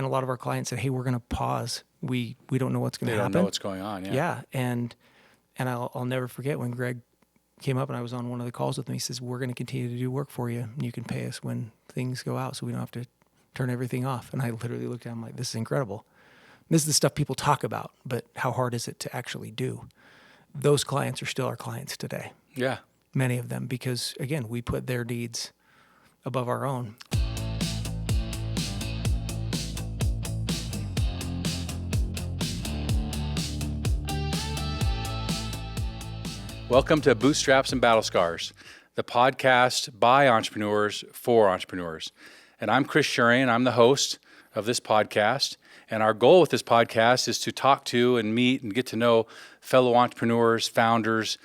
and a lot of our clients said, hey, we're going to pause. We don't know what's going to happen. They don't know what's going on. Yeah. Yeah. And I'll never forget when Greg came up and I was on one of the calls with him. He says, we're going to continue to do work for you, and you can pay us when things go out so we don't have to turn everything off. And I literally looked at him like, this is incredible. This is the stuff people talk about, but how hard is it to actually do? Those clients are still our clients today. Yeah. Many of them, because again, we put their needs above our own. Welcome to Bootstraps Battle Scars, the podcast by entrepreneurs for entrepreneurs. And I'm Chris Shurian. I'm the host of this podcast. And our goal with this podcast is to talk to and meet and get to know fellow entrepreneurs, founders,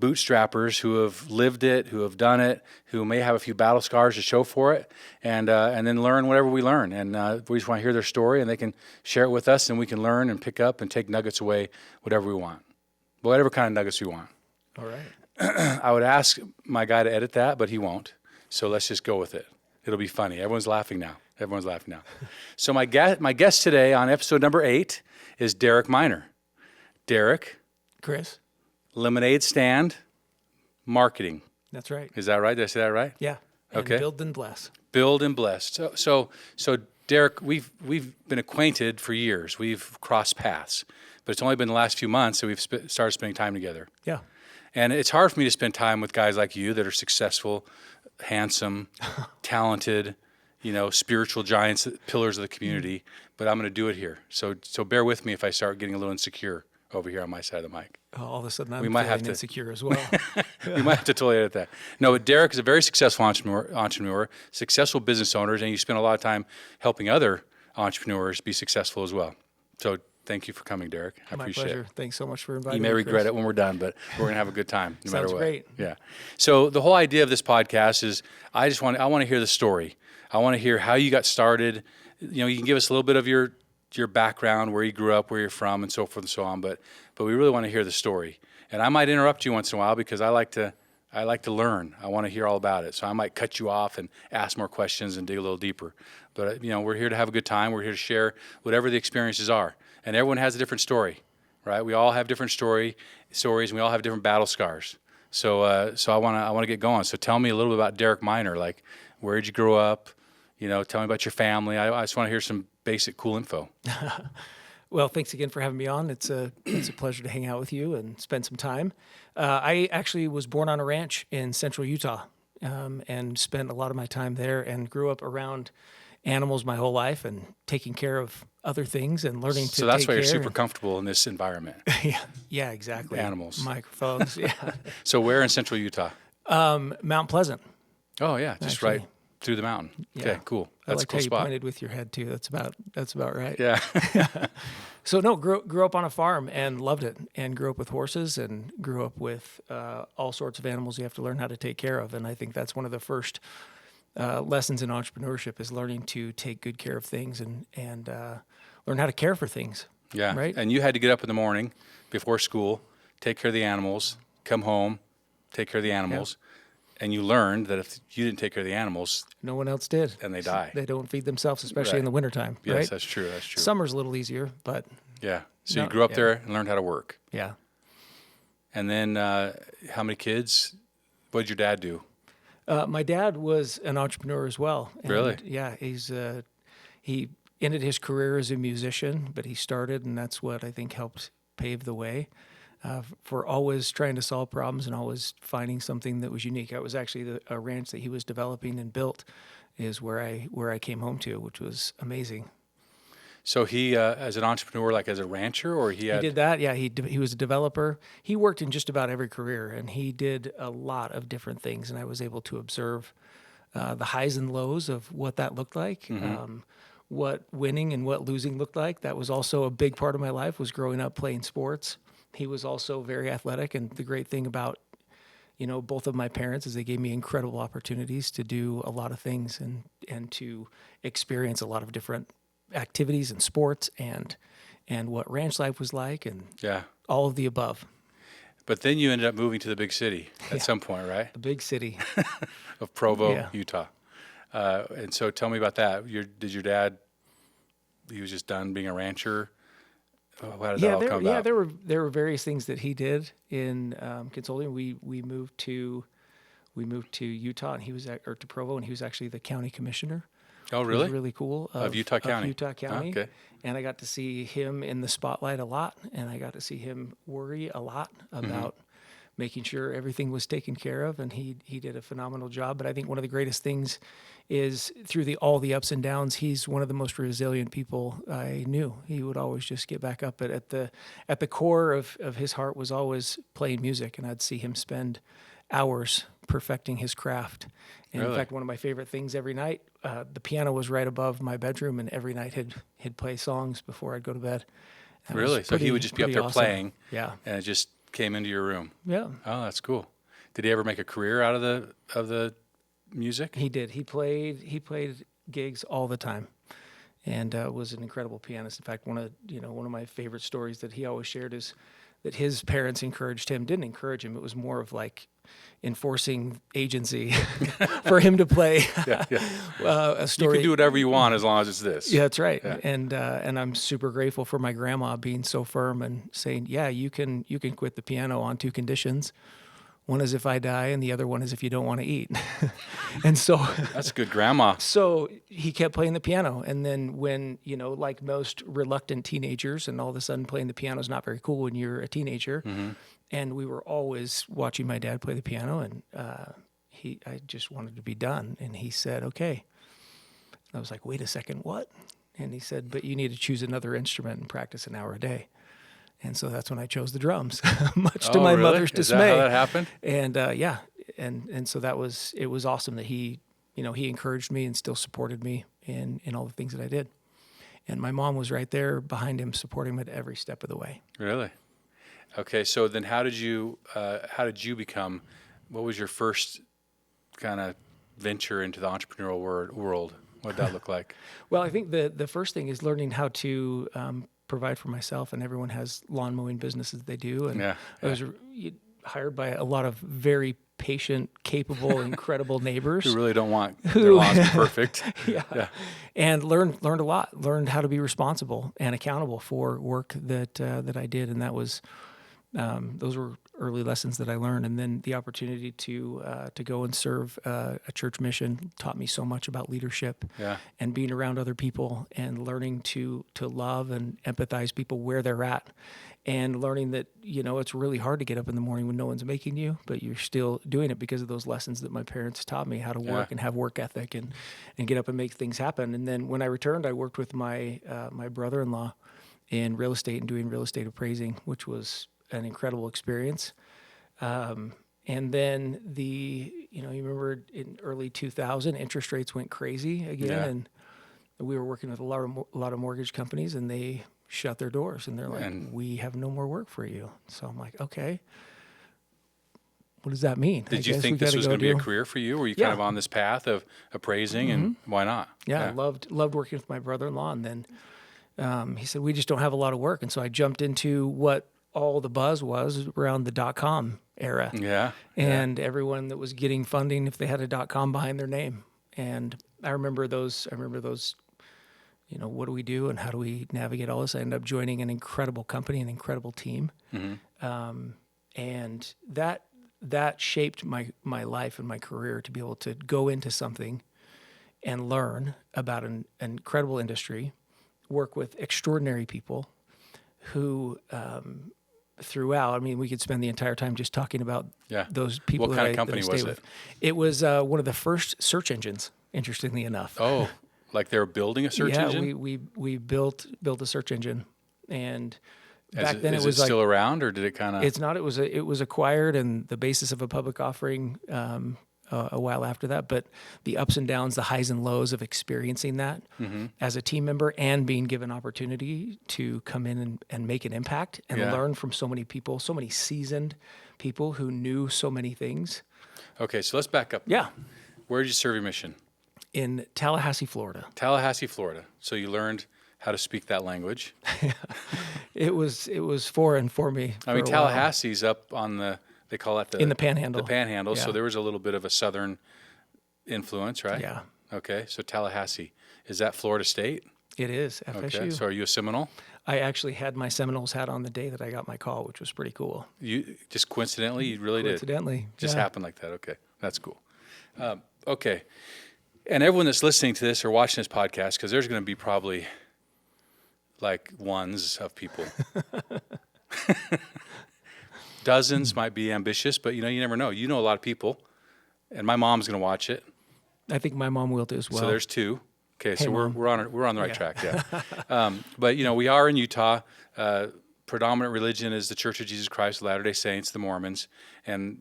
bootstrappers who have lived it, who have done it, who may have a few battle scars to show for it, and then learn whatever we learn. And we just want to hear their story, and they can share it with us, and we can learn and pick up and take nuggets away, whatever we want, whatever kind of nuggets we want. All right. I would ask my guy to edit that, but he won't. So let's just go with it. It'll be funny. Everyone's laughing now. So my guest today on episode number 8 is Derek Miner. Derek. Chris. Lemonade stand, marketing. That's right. Is that right? Did I say that right? Yeah. And okay. Build and bless. Build and bless. So Derek, we've been acquainted for years. We've crossed paths, but it's only been the last few months that we've started spending time together. Yeah. And it's hard for me to spend time with guys like you that are successful, handsome, talented, spiritual giants, pillars of the community. But I'm going to do it here. So bear with me if I start getting a little insecure over here on my side of the mic. All of a sudden, I'm feeling insecure as well. We might have to totally edit that. No, but Derek is a very successful entrepreneur, successful business owners, and you spend a lot of time helping other entrepreneurs be successful as well. So thank you for coming, Derek. I appreciate pleasure. it. Thanks so much for inviting me. You may regret it when we're done, but we're going to have a good time no matter what. Sounds great. Yeah. So the whole idea of this podcast is I want to hear the story. I want to hear how you got started. You can give us a little bit of your background, where you grew up, where you're from, and so forth and so on. But we really want to hear the story. And I might interrupt you once in a while because I like to learn. I want to hear all about it. So I might cut you off and ask more questions and dig a little deeper. But we're here to have a good time. We're here to share whatever the experiences are. And everyone has a different story, right? We all have different stories, and we all have different battle scars. So I want to get going. So tell me a little bit about Derek Miner. Like, where did you grow up? Tell me about your family. I just want to hear some basic cool info. Well, thanks again for having me on. It's a pleasure to hang out with you and spend some time. I actually was born on a ranch in central Utah and spent a lot of my time there and grew up around animals my whole life and taking care of other things and learning to take care. So that's why you're super comfortable in this environment. Yeah, exactly. Animals. Microphones, yeah. So where in central Utah? Mount Pleasant. Oh, yeah, just actually. Right through the mountain. Yeah. Okay, cool. That's I like a cool how spot. You pointed with your head too. That's about right. Yeah. So no, grew up on a farm and loved it, and grew up with horses and grew up with all sorts of animals you have to learn how to take care of. And I think that's one of the first lessons in entrepreneurship is learning to take good care of things and learn how to care for things. Yeah. Right. And you had to get up in the morning before school, take care of the animals, come home, take care of the animals. Yeah. And you learned that if you didn't take care of the animals, no one else did. And they die. They don't feed themselves, especially right. in the wintertime. Yes, right? That's true. Summer's a little easier, but... Yeah. So you grew up there and learned how to work. Yeah. And then how many kids? What did your dad do? My dad was an entrepreneur as well. And really? Yeah. He ended his career as a musician, but he started, and that's what I think helped pave the way. For always trying to solve problems and always finding something that was unique. It was actually a ranch that he was developing and built is where I came home to, which was amazing. So he, as an entrepreneur, like as a rancher, or he did that. Yeah, he was a developer. He worked in just about every career, and he did a lot of different things. And I was able to observe the highs and lows of what that looked like, mm-hmm. What winning and what losing looked like. That was also a big part of my life. Was growing up playing sports. He was also very athletic, and the great thing about, both of my parents is they gave me incredible opportunities to do a lot of things and to experience a lot of different activities and sports and what ranch life was like and all of the above. But then you ended up moving to the big city at some point, right? The big city of Provo, Utah. And so tell me about that. Did your dad he was just done being a rancher? How did that all come yeah, about? there were various things that he did in consulting. We moved to Utah, and he was or to Provo, and he was actually the county commissioner. Oh, It was really? really cool Of Utah County? Utah County. Okay. And I got to see him in the spotlight a lot, and I got to see him worry a lot about making sure everything was taken care of, and he did a phenomenal job. But I think one of the greatest things is through all the ups and downs, he's one of the most resilient people I knew. He would always just get back up. But at the core of his heart was always playing music, and I'd see him spend hours perfecting his craft. And Really? in fact, one of my favorite things every night, the piano was right above my bedroom, and every night he'd play songs before I'd go to bed. That was Really? So he would just be up pretty there awesome. playing, Yeah. and it just came into your room. Yeah. Oh, that's cool. Did he ever make a career out of the music? He did. He played gigs all the time, and was an incredible pianist. In fact, one of my favorite stories that he always shared is that his parents encouraged him. Didn't encourage him. It was more of like enforcing agency for him to play a You story. can do whatever you want as long as it's this. Yeah, that's right. Yeah. And I'm super grateful for my grandma being so firm and saying, yeah, you can quit the piano on two conditions. One is if I die, and the other one is if you don't want to eat. And so That's good, grandma. so he kept playing the piano. And then when, like most reluctant teenagers, and all of a sudden playing the piano is not very cool when you're a teenager. And we were always watching my dad play the piano, and I just wanted to be done. And he said, okay. I was like, wait a second, what? And he said, but you need to choose another instrument and practice an hour a day. And so that's when I chose the drums, much to Oh, my really? mother's Is that dismay. how that happened? And yeah, and so it was awesome that he encouraged me and still supported me in all the things that I did. And my mom was right there behind him, supporting him at every step of the way. Really? Okay. So then, how did you become? What was your first kind of venture into the entrepreneurial world? What did that look like? Well, I think the first thing is learning how to provide for myself, and everyone has lawn mowing businesses they do. And Yeah, I was hired by a lot of very patient, capable, incredible neighbors. Who really don't want their lawns to be perfect. Yeah. And learned a lot. Learned how to be responsible and accountable for work that I did, and that was those were early lessons that I learned. And then the opportunity to go and serve a church mission taught me so much about leadership. Yeah. And being around other people and learning to love and empathize people where they're at. And learning that, it's really hard to get up in the morning when no one's making you, but you're still doing it because of those lessons that my parents taught me, how to work and have work ethic and get up and make things happen. And then when I returned, I worked with my brother-in-law in real estate and doing real estate appraising, which was an incredible experience. And then you remember in early 2000, interest rates went crazy again. And we were working with a lot of mortgage companies, and they shut their doors, and they're like, we have no more work for you. So I'm like, okay, what does that mean? Did you think this was going to be a career for you? Were you kind of on this path of appraising, and why not? Yeah, I loved working with my brother-in-law. And then he said, we just don't have a lot of work. And so I jumped into what all the buzz was around the .com era. Yeah. And everyone that was getting funding, if they had a .com behind their name. And I remember those, what do we do and how do we navigate all this? I ended up joining an incredible company, an incredible team. And that shaped my life and my career to be able to go into something and learn about an incredible industry, work with extraordinary people who throughout, we could spend the entire time just talking about those people. What kind of company was it? It was one of the first search engines, interestingly enough. Oh, like they were building a search engine? Yeah, we built a search engine, and back then is it was it still around, or did it kind of? It's not. It was acquired, and the basis of a public offering a while after that. But the ups and downs, the highs and lows of experiencing that as a team member, and being given opportunity to come in and make an impact and learn from so many people, so many seasoned people who knew so many things. Okay, so let's back up. Yeah. Where did you serve your mission? In Tallahassee, Florida. Tallahassee, Florida. So you learned how to speak that language. It was foreign for me. Tallahassee's up on they call it in the Panhandle. The Panhandle. Yeah. So there was a little bit of a southern influence, right? Yeah. Okay. So Tallahassee, is that Florida State? It is FSU. Okay. So are you a Seminole? I actually had my Seminoles hat on the day that I got my call, which was pretty cool. You just coincidentally, you really did. Coincidentally, Just yeah. happened like that. Okay, that's cool. Okay, and everyone that's listening to this or watching this podcast, because there's going to be probably like ones of people. Dozens might be ambitious, but you never know. You know a lot of people, and my mom's going to watch it. I think my mom will do as well. So there's two. Okay, Hey, so Mom. we're on the right track. Yeah, but we are in Utah. Predominant religion is the Church of Jesus Christ of Latter-day Saints, the Mormons, and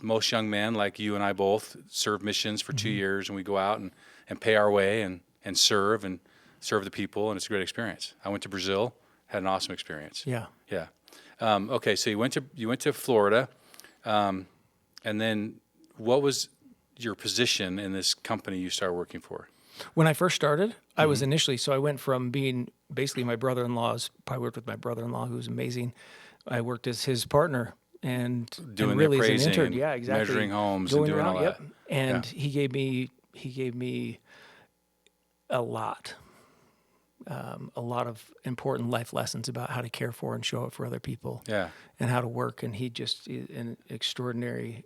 most young men like you and I both serve missions for 2 years, and we go out and pay our way and serve the people, and it's a great experience. I went to Brazil, had an awesome experience. Yeah. Yeah. Okay, so you went to Florida, and then what was your position in this company you started working for? When I first started, I was initially, so I went from being basically my brother-in-law's, probably worked with my brother-in-law who was amazing. I worked as his partner and Doing really the as an appraising intern. and Yeah, exactly. measuring homes Going and doing around, all that. And Yeah. he gave me a lot of important life lessons about how to care for and show up for other people. Yeah. And how to work. And he just is an extraordinary.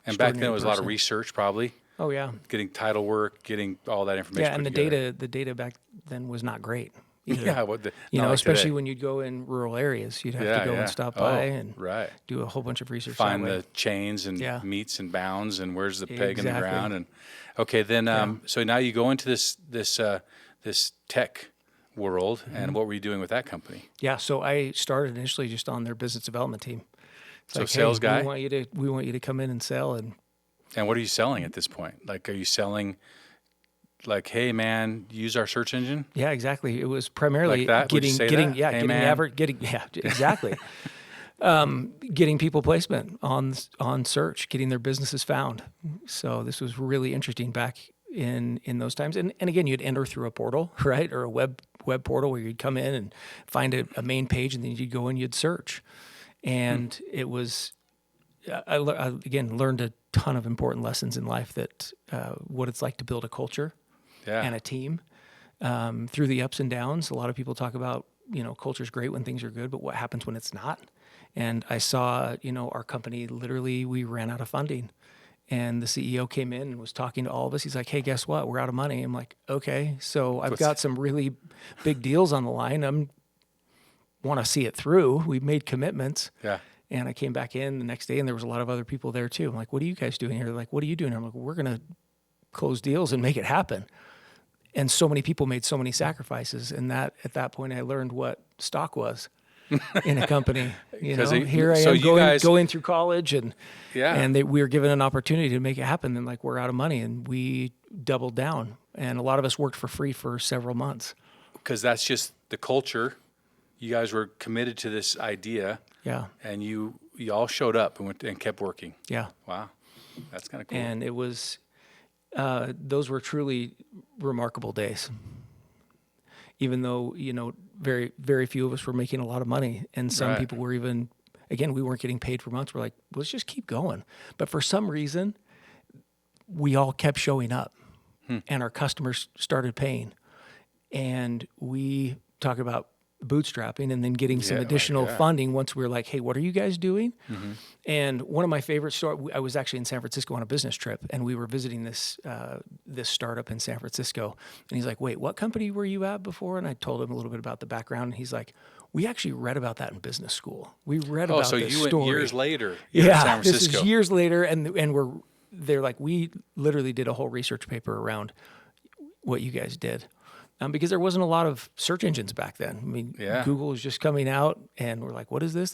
And back then it was a lot of person. research, probably. Oh yeah. Getting title work, getting all that information. Yeah, and put the together. data back then was not great either. Yeah, not like especially today. when you'd go in rural areas, you'd have Yeah, to go yeah. and stop Oh, by and right. do a whole bunch of research. Find that way. the chains and Yeah. meets and bounds and where's the peg in the Exactly. ground. And okay, then so now you go into this tech world, and what were you doing with that company? Yeah, so I started initially just on their business development team. It's So sales hey, guy? we want you to come in and sell. And what are you selling at this point? Like, are you selling like, hey man, use our search engine? Yeah, exactly. It was primarily Like that? Would you say that? yeah, Hey, man. exactly. Getting people placement on search, getting their businesses found. So this was really interesting back in those times. And again, you'd enter through a portal, right? Or a web portal where you'd come in and find a main page, and then you'd go and you'd search. And it was, I again learned a ton of important lessons in life that what it's like to build a culture and a team through the ups and downs. A lot of people talk about, culture's great when things are good, but what happens when it's not? And I saw, our company, literally, we ran out of funding. And the CEO came in and was talking to all of us. He's like, hey, guess what? We're out of money. I'm like, okay, so I've got some really big deals on the line. Want to see it through. We've made commitments. Yeah. And I came back in the next day, and there was a lot of other people there too. I'm like, what are you guys doing here? They're like, what are you doing? I'm like, we're going to close deals and make it happen. And so many people made so many sacrifices. And at that point, I learned what stock was in a company. Here I so am you guys- going through college, and Yeah. we were given an opportunity to make it happen. And like, we're out of money, and we doubled down. And a lot of us worked for free for several months. Because that's just the culture. You guys were committed to this idea. Yeah. And you all showed up and went and kept working. Yeah. Wow. That's kind of cool. And it was, those were truly remarkable days. Even though, very, very few of us were making a lot of money. And some Right. people were even, again, we weren't getting paid for months. We're like, let's just keep going. But for some reason, we all kept showing up and our customers started paying. And we talk about bootstrapping and then getting some additional funding once we were like, hey, what are you guys doing? And one of my favorite stories, I was actually in San Francisco on a business trip, and we were visiting this startup in San Francisco. And he's like, wait, what company were you at before? And I told him a little bit about the background. And he's like, we actually read about that in business school. We read about so this you story. went years later. You're in San This Francisco. is years later, and they're like, we literally did a whole research paper around what you guys did. Because there wasn't a lot of search engines back then. I mean, Google was just coming out, and we're like, what is this?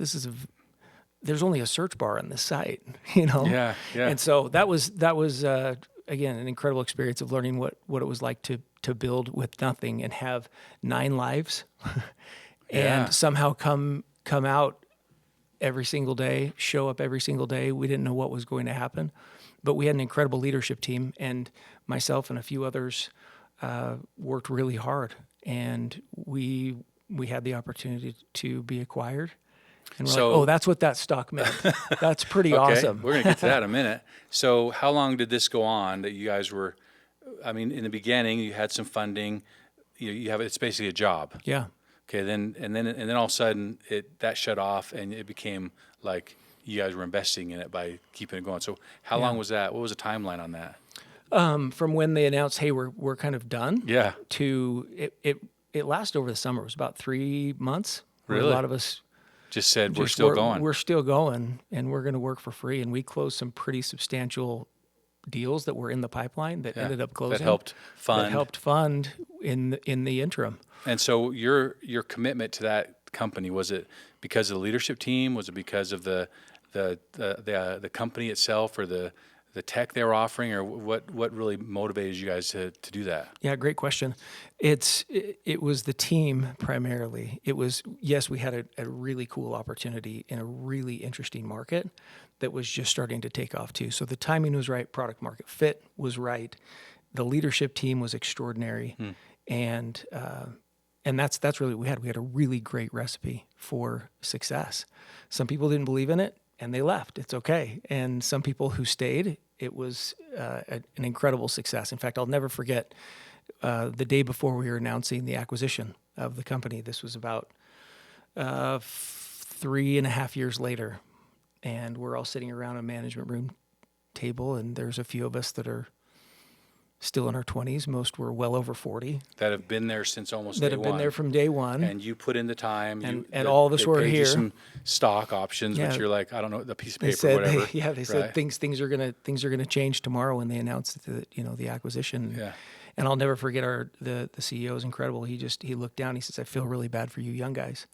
There's only a search bar on this site, Yeah, yeah. And so that was again, an incredible experience of learning what it was like to build with nothing and have 9 lives and somehow come out every single day, show up every single day. We didn't know what was going to happen, but we had an incredible leadership team, and myself and a few others worked really hard, and we had the opportunity to be acquired. And we're So- like, oh, that's what that stock meant. That's pretty Okay, awesome. we're going to get to that in a minute. So how long did this go on that you guys were, in the beginning, you had some funding. you have it's basically a job. Yeah. Okay, then all of a sudden that shut off, and it became like you guys were investing in it by keeping it going. So how long was that? What was the timeline on that? From when they announced, hey, we're kind of done. Yeah. To it lasted over the summer. It was about 3 months. Where Really? a lot of us Just said we're just still going. We're still going, and we're going to work for free. And we closed some pretty substantial deals that were in the pipeline that ended up closing. That helped fund. That helped fund in the interim. And so your commitment to that company, was it because of the leadership team? Was it because of the company itself, or the tech they were offering, or what really motivated you guys to do that? Yeah, great question. It was the team primarily. It was, yes, we had a really cool opportunity in a really interesting market that was just starting to take off too. So the timing was right, product market fit was right, the leadership team was extraordinary, and that's really what we had. We had a really great recipe for success. Some people didn't believe in it and they left. It's okay. And some people who stayed, it was an incredible success. In fact, I'll never forget the day before we were announcing the acquisition of the company. This was about 3.5 years later, and we're all sitting around a management room table, and there's a few of us that are still in our 20s. Most were well over 40. That have been there since almost That day have been one. there from day one. And you put in the time. And all of us they were paid you here. some stock options, Yeah. which you're like, I don't know, the piece of They paper, said, whatever. they said right? things are gonna change tomorrow when they announced the acquisition. Yeah. And I'll never forget the CEO is incredible. He looked down. He says, "I feel really bad for you young guys."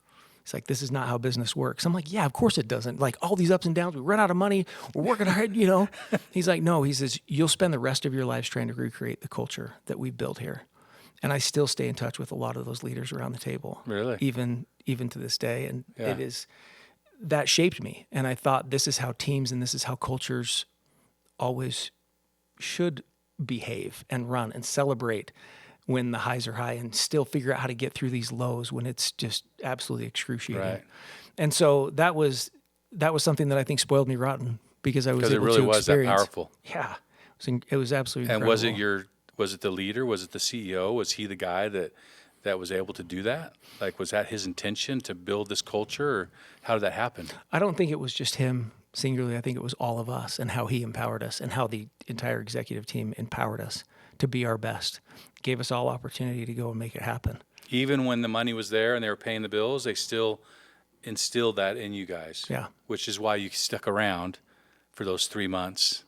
He's like, "This is not how business works." I'm like, "Yeah, of course it doesn't. Like all these ups and downs, we run out of money. We're working hard, you know." He's like, "No." He says, "You'll spend the rest of your lives trying to recreate the culture that we built here." And I still stay in touch with a lot of those leaders around the table. Really? Even to this day. And Yeah. that shaped me. And I thought, this is how teams and this is how cultures always should behave and run and celebrate when the highs are high, and still figure out how to get through these lows when it's just absolutely excruciating. Right. And so that was something that I think spoiled me rotten, because I was Because able it really to was that experience. powerful. Yeah, it was absolutely And incredible. was it the leader? Was it the CEO? Was he the guy that was able to do that? Like, was that his intention to build this culture, or how did that happen? I don't think it was just him singularly. I think it was all of us, and how he empowered us, and how the entire executive team empowered us to be our best, gave us all opportunity to go and make it happen. Even when the money was there and they were paying the bills, they still instilled that in you guys. Yeah. Which is why you stuck around for those 3 months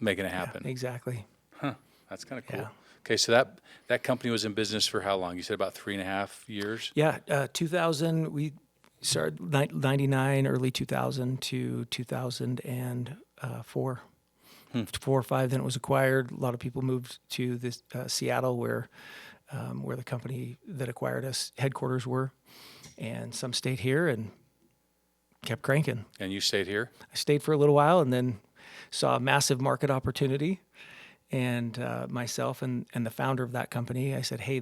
making it happen. Exactly. That's kind of cool. Yeah. Okay, so that company was in business for how long? You said about 3.5 years? Yeah, 2000, we started 99, early 2000 to 2004. 4 or 5, then it was acquired. A lot of people moved to this Seattle, where the company that acquired us headquarters were, and some stayed here and kept cranking. And you stayed here? I stayed for a little while, and then saw a massive market opportunity. And myself and the founder of that company, I said, "Hey,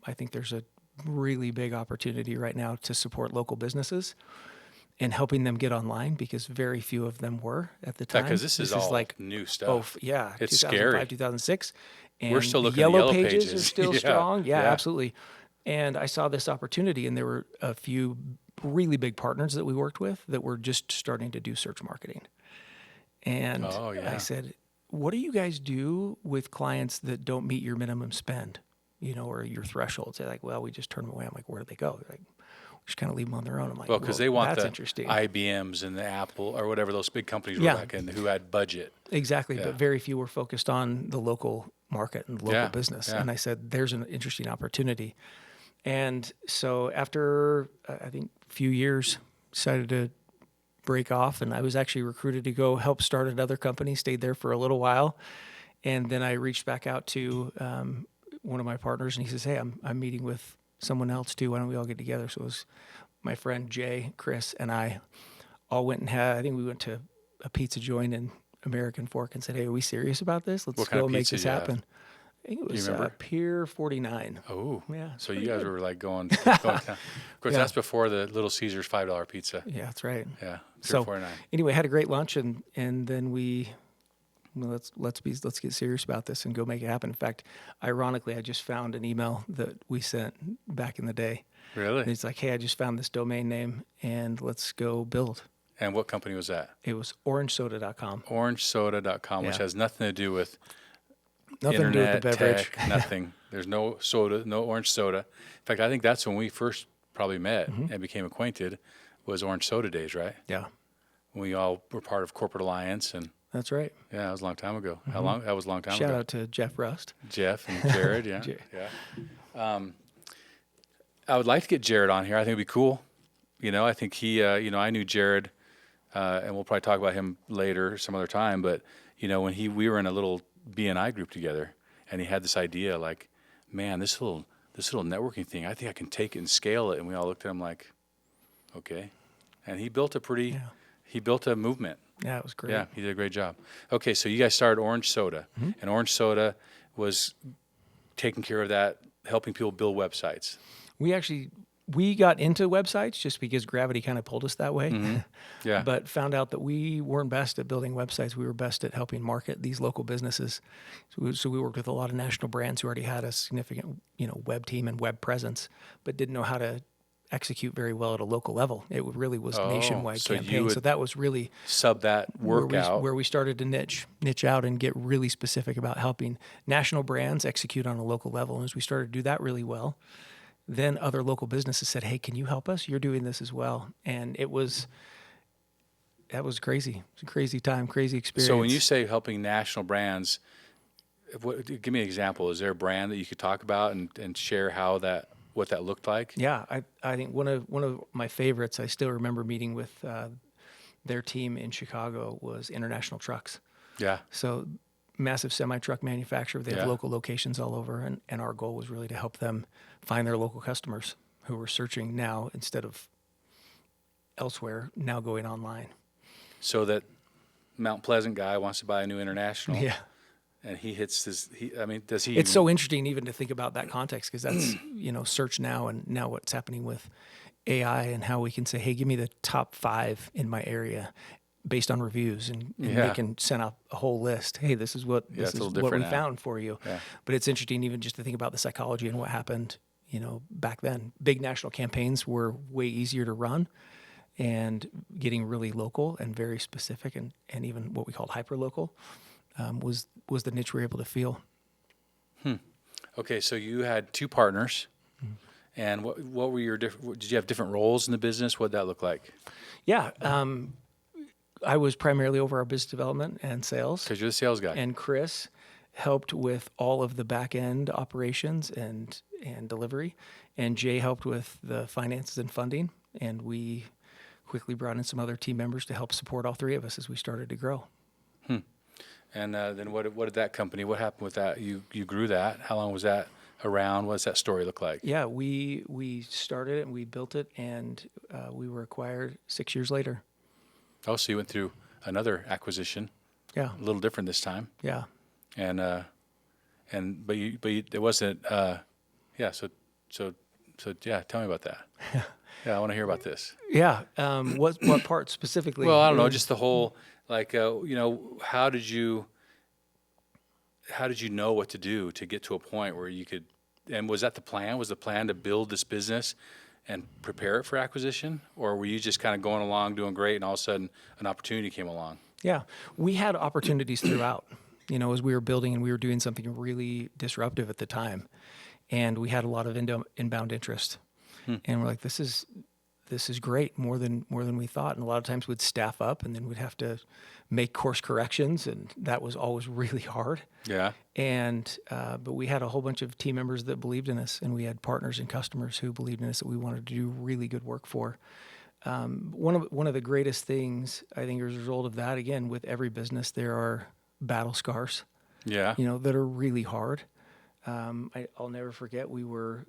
I think there's a really big opportunity right now to support local businesses and helping them get online, because very few of them were at the time." Because this is all like new stuff. yeah, It's 2005, scary. 2006. And We're still the looking at yellow Yellow pages are Pages. still Yeah, strong. Yeah, yeah. absolutely. And I saw this opportunity, and there were a few really big partners that we worked with that were just starting to do search marketing. And Oh, yeah. I said, "What do you guys do with clients that don't meet your minimum spend, or your thresholds?" They're like, "Well, we just turn them away." I'm like, "Where do they go?" They're like, "We just kind of leave them on their own." I'm like, Well, because they want that's the interesting. IBMs and the Apple or whatever those big companies were Yeah. back in, who had budget. Exactly, Yeah. but very few were focused on the local market and local Yeah, business. yeah. And I said, "There's an interesting opportunity." And so after, I think, a few years, decided to break off, and I was actually recruited to go help start another company, stayed there for a little while. And then I reached back out to one of my partners, and he says, "Hey, I'm meeting with someone else too. Why don't we all get together?" So it was my friend Jay, Chris, and I all went and I think we went to a pizza joint in American Fork and said, "Hey, are we serious about this? Let's What kind go of make pizza this did you have? happen." I think it was remember? Pier 49. Oh, Yeah, So it's you pretty guys good. were like going down. Of course, Yeah. that's before the Little Caesars $5 pizza. Yeah, that's right. Yeah, So 49. anyway, had a great lunch, and then we well, let's get serious about this and go make it happen. In fact, ironically, I just found an email that we sent back in the day. Really? And it's like, hey, I just found this domain name and let's go build. And what company was that? It was orangesoda.com. Orangesoda.com, which Yeah. has nothing to do with Nothing to do with internet, the beverage. tech, nothing. There's no soda, no orange soda. In fact, I think that's when we first probably met and became acquainted, was Orange Soda days, right? Yeah, When we all were part of Corporate Alliance, and that's right. yeah, that was a long time ago. How long? That was a long time Shout ago. out to Jeff Rust. Jeff and Jared, yeah, Jer- yeah. I would like to get Jared on here. I think it'd be cool. I think he, I knew Jared, and we'll probably talk about him later, some other time. But when we were in a little BNI group together, and he had this idea, like, man, this little networking thing, I think I can take it and scale it. And we all looked at him like, okay. And he built he built a movement. Yeah, it was great. Yeah, he did a great job. Okay, so you guys started Orange Soda, and Orange Soda was taking care of that, helping people build websites. We got into websites just because gravity kind of pulled us that way. Yeah. But found out that we weren't best at building websites. We were best at helping market these local businesses. So we worked with a lot of national brands who already had a significant, web team and web presence, but didn't know how to execute very well at a local level. It really was nationwide so you campaign. would So that was really sub that work out. where we started to niche out and get really specific about helping national brands execute on a local level. And as we started to do that really well, then other local businesses said, hey, can you help us? You're doing this as well. And that was crazy. It was a crazy time, crazy experience. So when you say helping national brands, give me an example. Is there a brand that you could talk about and share what that looked like? Yeah, I think one of my favorites, I still remember meeting with their team in Chicago, was International Trucks. Yeah. So massive semi-truck manufacturer. They have local locations all over. And our goal was really to help them find their local customers who were searching now instead of elsewhere, now going online. So that Mount Pleasant guy wants to buy a new International. Yeah. And he hits does he? It's so interesting even to think about that context, because that's, search now, and now what's happening with AI and how we can say, hey, give me the top 5 in my area based on reviews, and they can send out a whole list. Hey, this is what we found for you. Yeah. But it's interesting even just to think about the psychology and what happened, back then. Big national campaigns were way easier to run, and getting really local and very specific and even what we called hyper local was the niche we were able to feel. Okay, so you had 2 partners, and what were your did you have different roles in the business? What did that look like? Yeah. I was primarily over our business development and sales. Because you're the sales guy. And Chris helped with all of the back end operations and delivery. And Jay helped with the finances and funding. And we quickly brought in some other team members to help support all 3 of us as we started to grow. And then what did that company, what happened with that? You grew that. How long was that around? What does that story look like? Yeah, we started it and we built it, and we were acquired 6 years later. Oh, so you went through another acquisition. Yeah. A little different this time. Yeah. And but it wasn't. Yeah. So yeah. Tell me about that. Yeah, I want to hear about this. Yeah. What part specifically? Well, I don't know. Just the whole, like, how did you know what to do to get to a point where you could? And was that the plan? Was the plan to build this business and prepare it for acquisition, or were you just kind of going along, doing great, and all of a sudden an opportunity came along? Yeah, we had opportunities throughout, as we were building, and we were doing something really disruptive at the time. And we had a lot of inbound interest. And we're like, this is great, more than we thought. And a lot of times we'd staff up, and then we'd have to make course corrections, and that was always really hard. Yeah. And but we had a whole bunch of team members that believed in us, and we had partners and customers who believed in us that we wanted to do really good work for. One of the greatest things, I think, as a result of that, again, with every business, there are battle scars. Yeah. That are really hard. I'll never forget, we were,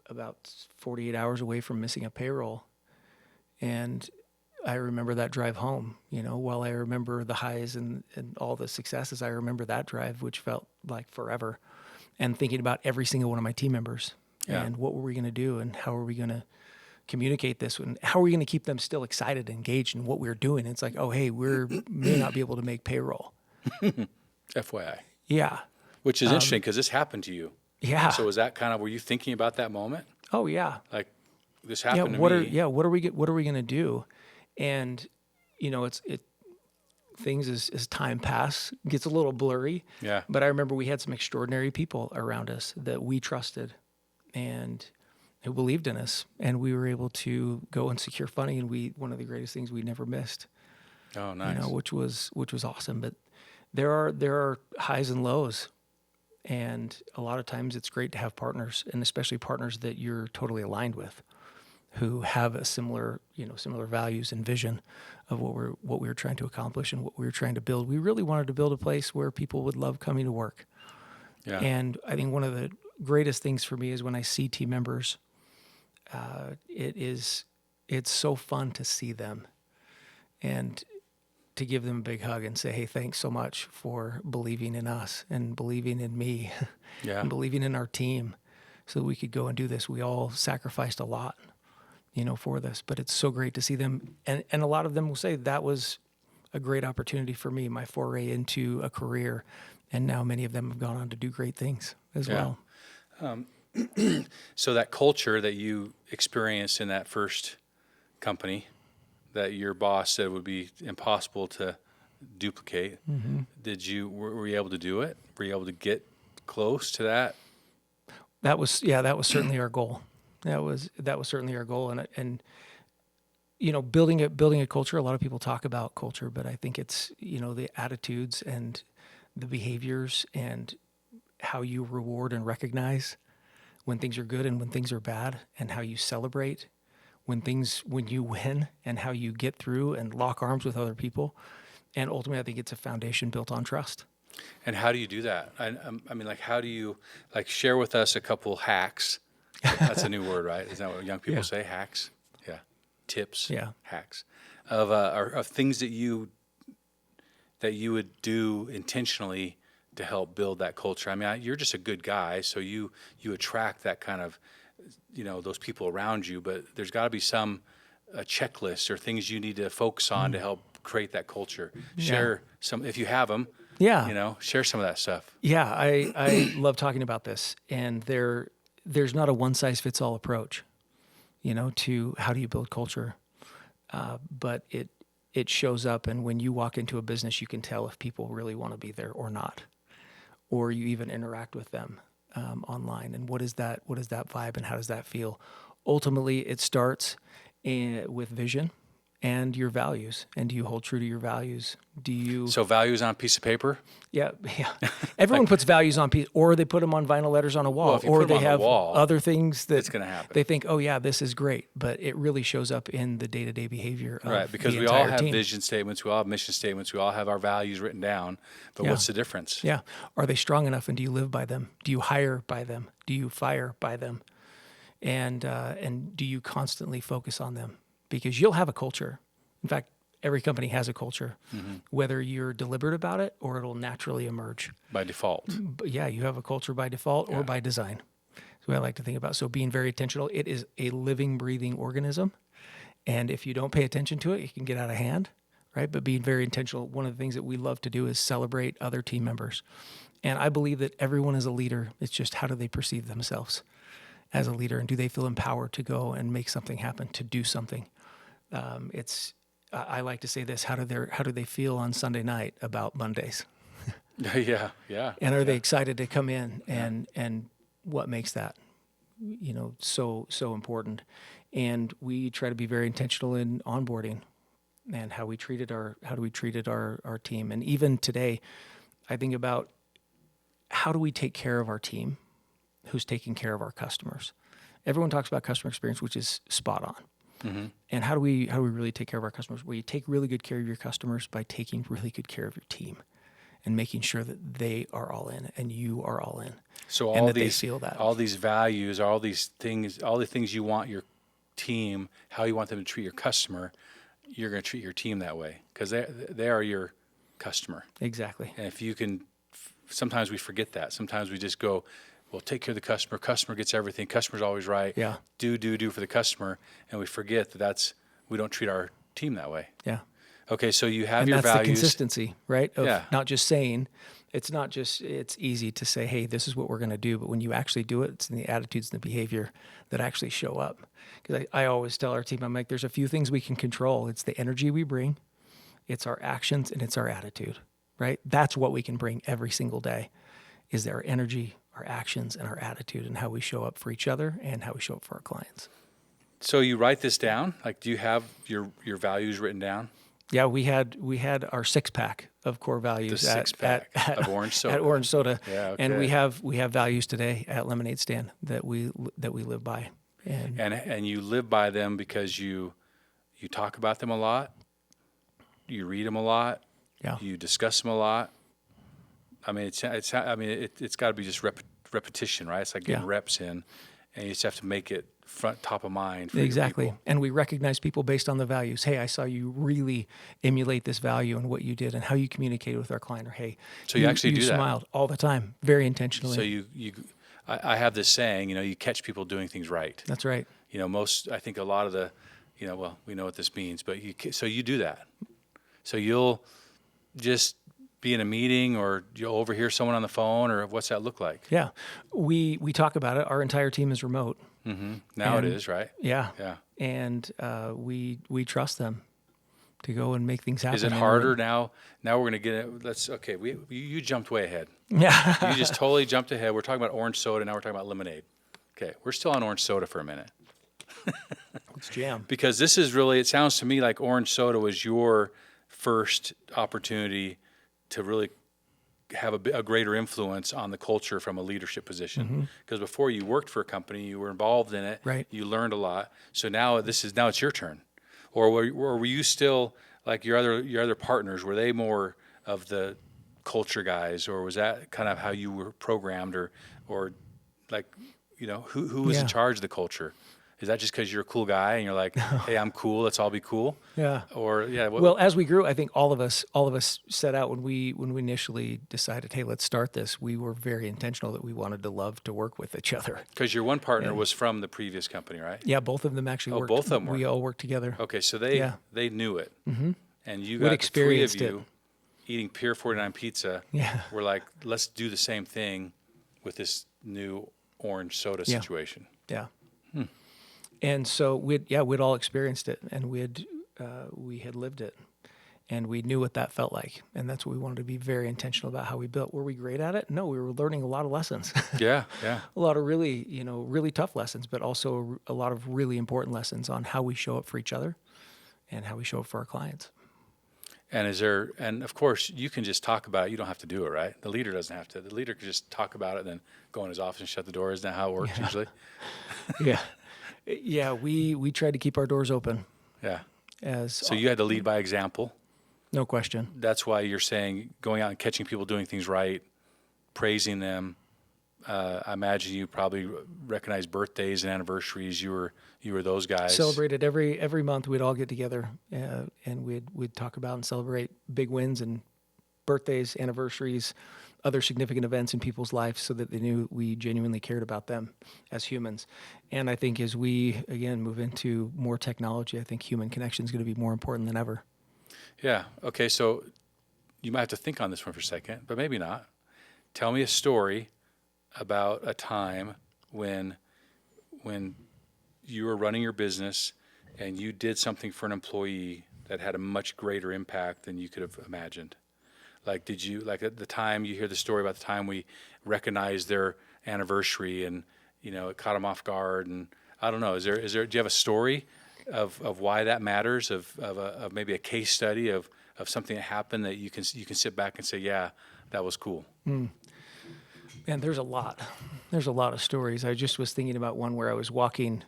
about 48 hours away from missing a payroll. And I remember that drive home, while I remember the highs and all the successes, I remember that drive, which felt like forever. And thinking about every single one of my team members and what were we going to do, and how are we going to communicate this, and how are we going to keep them still excited and engaged in what we're doing. It's like, oh, hey, we may not be able to make payroll, FYI, Yeah. which is interesting because this happened to you. Yeah. So was that kind of, were you thinking about that moment? Oh yeah. Like, this Yeah. happened to me. What are we going to do? And, things as time pass gets a little blurry. Yeah. But I remember we had some extraordinary people around us that we trusted and who believed in us, and we were able to go and secure funding. And one of the greatest things we never missed, Oh, nice. which was awesome. But there are highs and lows, and a lot of times it's great to have partners, and especially partners that you're totally aligned with, who have a similar values and vision of what we were trying to accomplish and what we were trying to build. We really wanted to build a place where people would love coming to work. Yeah. And I think one of the greatest things for me is when I see team members, it's so fun to see them and to give them a big hug and say, hey, thanks so much for believing in us and believing in me Yeah. and believing in our team so that we could go and do this. We all sacrificed a lot, for this, but it's so great to see them. And a lot of them will say that was a great opportunity for me, my foray into a career. And now many of them have gone on to do great things as Yeah. well. So that culture that you experienced in that first company that your boss said would be impossible to duplicate, were you able to do it? Were you able to get close to that? That was certainly our goal. That was certainly our goal. And building a culture, a lot of people talk about culture, but I think it's, the attitudes and the behaviors and how you reward and recognize when things are good and when things are bad, and how you celebrate when you win, and how you get through and lock arms with other people. And ultimately, I think it's a foundation built on trust. And how do you do that? I mean, like, how do you, like, share with us a couple hacks? That's a new word, right? Isn't that what young people Yeah. say? Hacks? Yeah. Tips? Yeah. Hacks. Of things that you would do intentionally to help build that culture. I mean, you're just a good guy, so you attract that kind of, those people around you, but there's got to be some checklist or things you need to focus on to help create that culture. Share some, if you have them. Yeah. Share some of that stuff. Yeah, I love talking about this, and there's not a one size fits all approach, to how do you build culture, but it shows up, and when you walk into a business, you can tell if people really want to be there or not, or you even interact with them online, and what is that vibe, and how does that feel? Ultimately, it starts with vision and your values. And do you hold true to your values? Do you? So values on a piece of paper? Yeah. Everyone puts values on or they put them on vinyl letters on a wall, if you or put 'em they on the have wall, other things that it's gonna happen. They think, oh yeah, this is great, but it really shows up in the day-to-day behavior of Right, because the we all entire have team. vision statements, we all have mission statements, we all have our values written down, but Yeah. what's the difference? Yeah. Are they strong enough, and do you live by them? Do you hire by them? Do you fire by them? And do you constantly focus on them? Because you'll have a culture. In fact, every company has a culture, whether you're deliberate about it or it'll naturally emerge. By default. But yeah, you have a culture by default or by design. That's what I like to think about. So being very intentional, it is a living, breathing organism. And if you don't pay attention to it, it can get out of hand, right? But being very intentional, one of the things that we love to do is celebrate other team members. And I believe that everyone is a leader. It's just how do they perceive themselves as a leader, and do they feel empowered to go and make something happen, to do something? I like to say this: how do they feel on Sunday night about Mondays? Yeah. And are they excited to come in, and what makes that, so important? And we try to be very intentional in onboarding and how we treated our team. And even today, I think about how do we take care of our team, who's taking care of our customers. Everyone talks about customer experience, which is spot on. Mm-hmm. And how do we really take care of our customers? Well, you take really good care of your customers by taking really good care of your team and making sure that they are all in and you are all in. So and all that these they feel that. all these values, all the things you want your team, how you want them to treat your customer, you're going to treat your team that way because they are your customer. Exactly. And if you can, sometimes we forget that. Sometimes we just go, well, take care of the customer. Customer gets everything. Customer's always right. Yeah. Do for the customer, and we forget that we don't treat our team that way. Yeah. Okay, so you have And your that's the values. consistency, right? Of Yeah. not just saying, it's not just, it's easy to say, hey, this is what we're going to do. But when you actually do it, it's in the attitudes and the behavior that actually show up. Because I always tell our team, I'm like, there's a few things we can control. It's the energy we bring, it's our actions, and it's our attitude, right? That's what we can bring every single day is our energy, our actions, and our attitude, and how we show up for each other and how we show up for our clients. So you write this down? Like, do you have your values written down? Yeah, we had our 6-pack of core values The six-pack of orange soda. at Orange Soda, Yeah, and okay. we have values today at Lemonade Stand that we live by, And you live by them because you talk about them a lot, you read them a lot, yeah, you discuss them a lot. I mean, it's got to be just repetition, right? It's like getting Yeah. reps in, and you just have to make it top of mind for exactly. your people. And we recognize people based on the values. Hey, I saw you really emulate this value and what you did and how you communicated with our client. Or hey, So you actually do that. smiled all the time, very intentionally. So I have this saying, you catch people doing things right. That's right. I think a lot of the, well, we know what this means, but so you do that. So you'll just be in a meeting, or you'll overhear someone on the phone, or what's that look like? Yeah, we talk about it. Our entire team is remote. Now it And- is, right? Yeah. Yeah. And we trust them to go and make things happen. Is it And harder now? Now we're going to get it. Okay. You jumped way ahead. Yeah. You just totally jumped ahead. We're talking about orange soda. Now we're talking about lemonade. Okay. We're still on orange soda for a minute, It's jam. because this is really, it sounds to me like orange soda was your first opportunity to really have a greater influence on the culture from a leadership position. Because before, you worked for a company, you were involved in it, Right. you learned a lot. So now it's your turn. Or were you still like your other partners? Were they more of the culture guys, or was that kind of how you were programmed, or like, who was in Yeah. charge of the culture? Is that just because you're a cool guy and you're like, hey, I'm cool, let's all be cool? Yeah. Or Well, as we grew, I think all of us set out when we initially decided, hey, let's start this. We were very intentional that we wanted to love to work with each other. because your one partner was from the previous company, right? Yeah, both of them actually Oh, worked. both of them We worked. all worked together. Okay, so Yeah. they knew it, and you We'd got the three of experienced it. you eating Pier 49 pizza. Yeah. We're like, let's do the same thing with this new orange soda Yeah. situation. Yeah. And so we'd all experienced it, and we had lived it, and we knew what that felt like, and that's what we wanted to be very intentional about how we built. Were we great at it? No, we were learning a lot of lessons, Yeah, yeah. a lot of really, really tough lessons, but also a lot of really important lessons on how we show up for each other and how we show up for our clients. And of course, you can just talk about it. You don't have to do it, right? The leader doesn't have to. The leader can just talk about it, and then go in his office and shut the door. Isn't that how it works usually? Yeah. Yeah, we tried to keep our doors open Yeah. as So you had to lead by example. no question. That's why you're saying going out and catching people doing things right, praising them. I imagine you probably recognize birthdays and anniversaries. You were those guys. Celebrated every month. We'd all get together and we'd talk about and celebrate big wins and birthdays, anniversaries, other significant events in people's lives, so that they knew we genuinely cared about them as humans. And I think as we again move into more technology, I think human connection is going to be more important than ever. Yeah. Okay. So you might have to think on this one for a second, but maybe not. Tell me a story about a time when you were running your business and you did something for an employee that had a much greater impact than you could have imagined. Like, did you, like at the time, you hear the story about the time we recognized their anniversary and, it caught them off guard, and I don't know, do you have a story of why that matters, of maybe a case study of something that happened that you can sit back and say, yeah, that was cool? And there's a lot of stories. I just was thinking about one where I was walking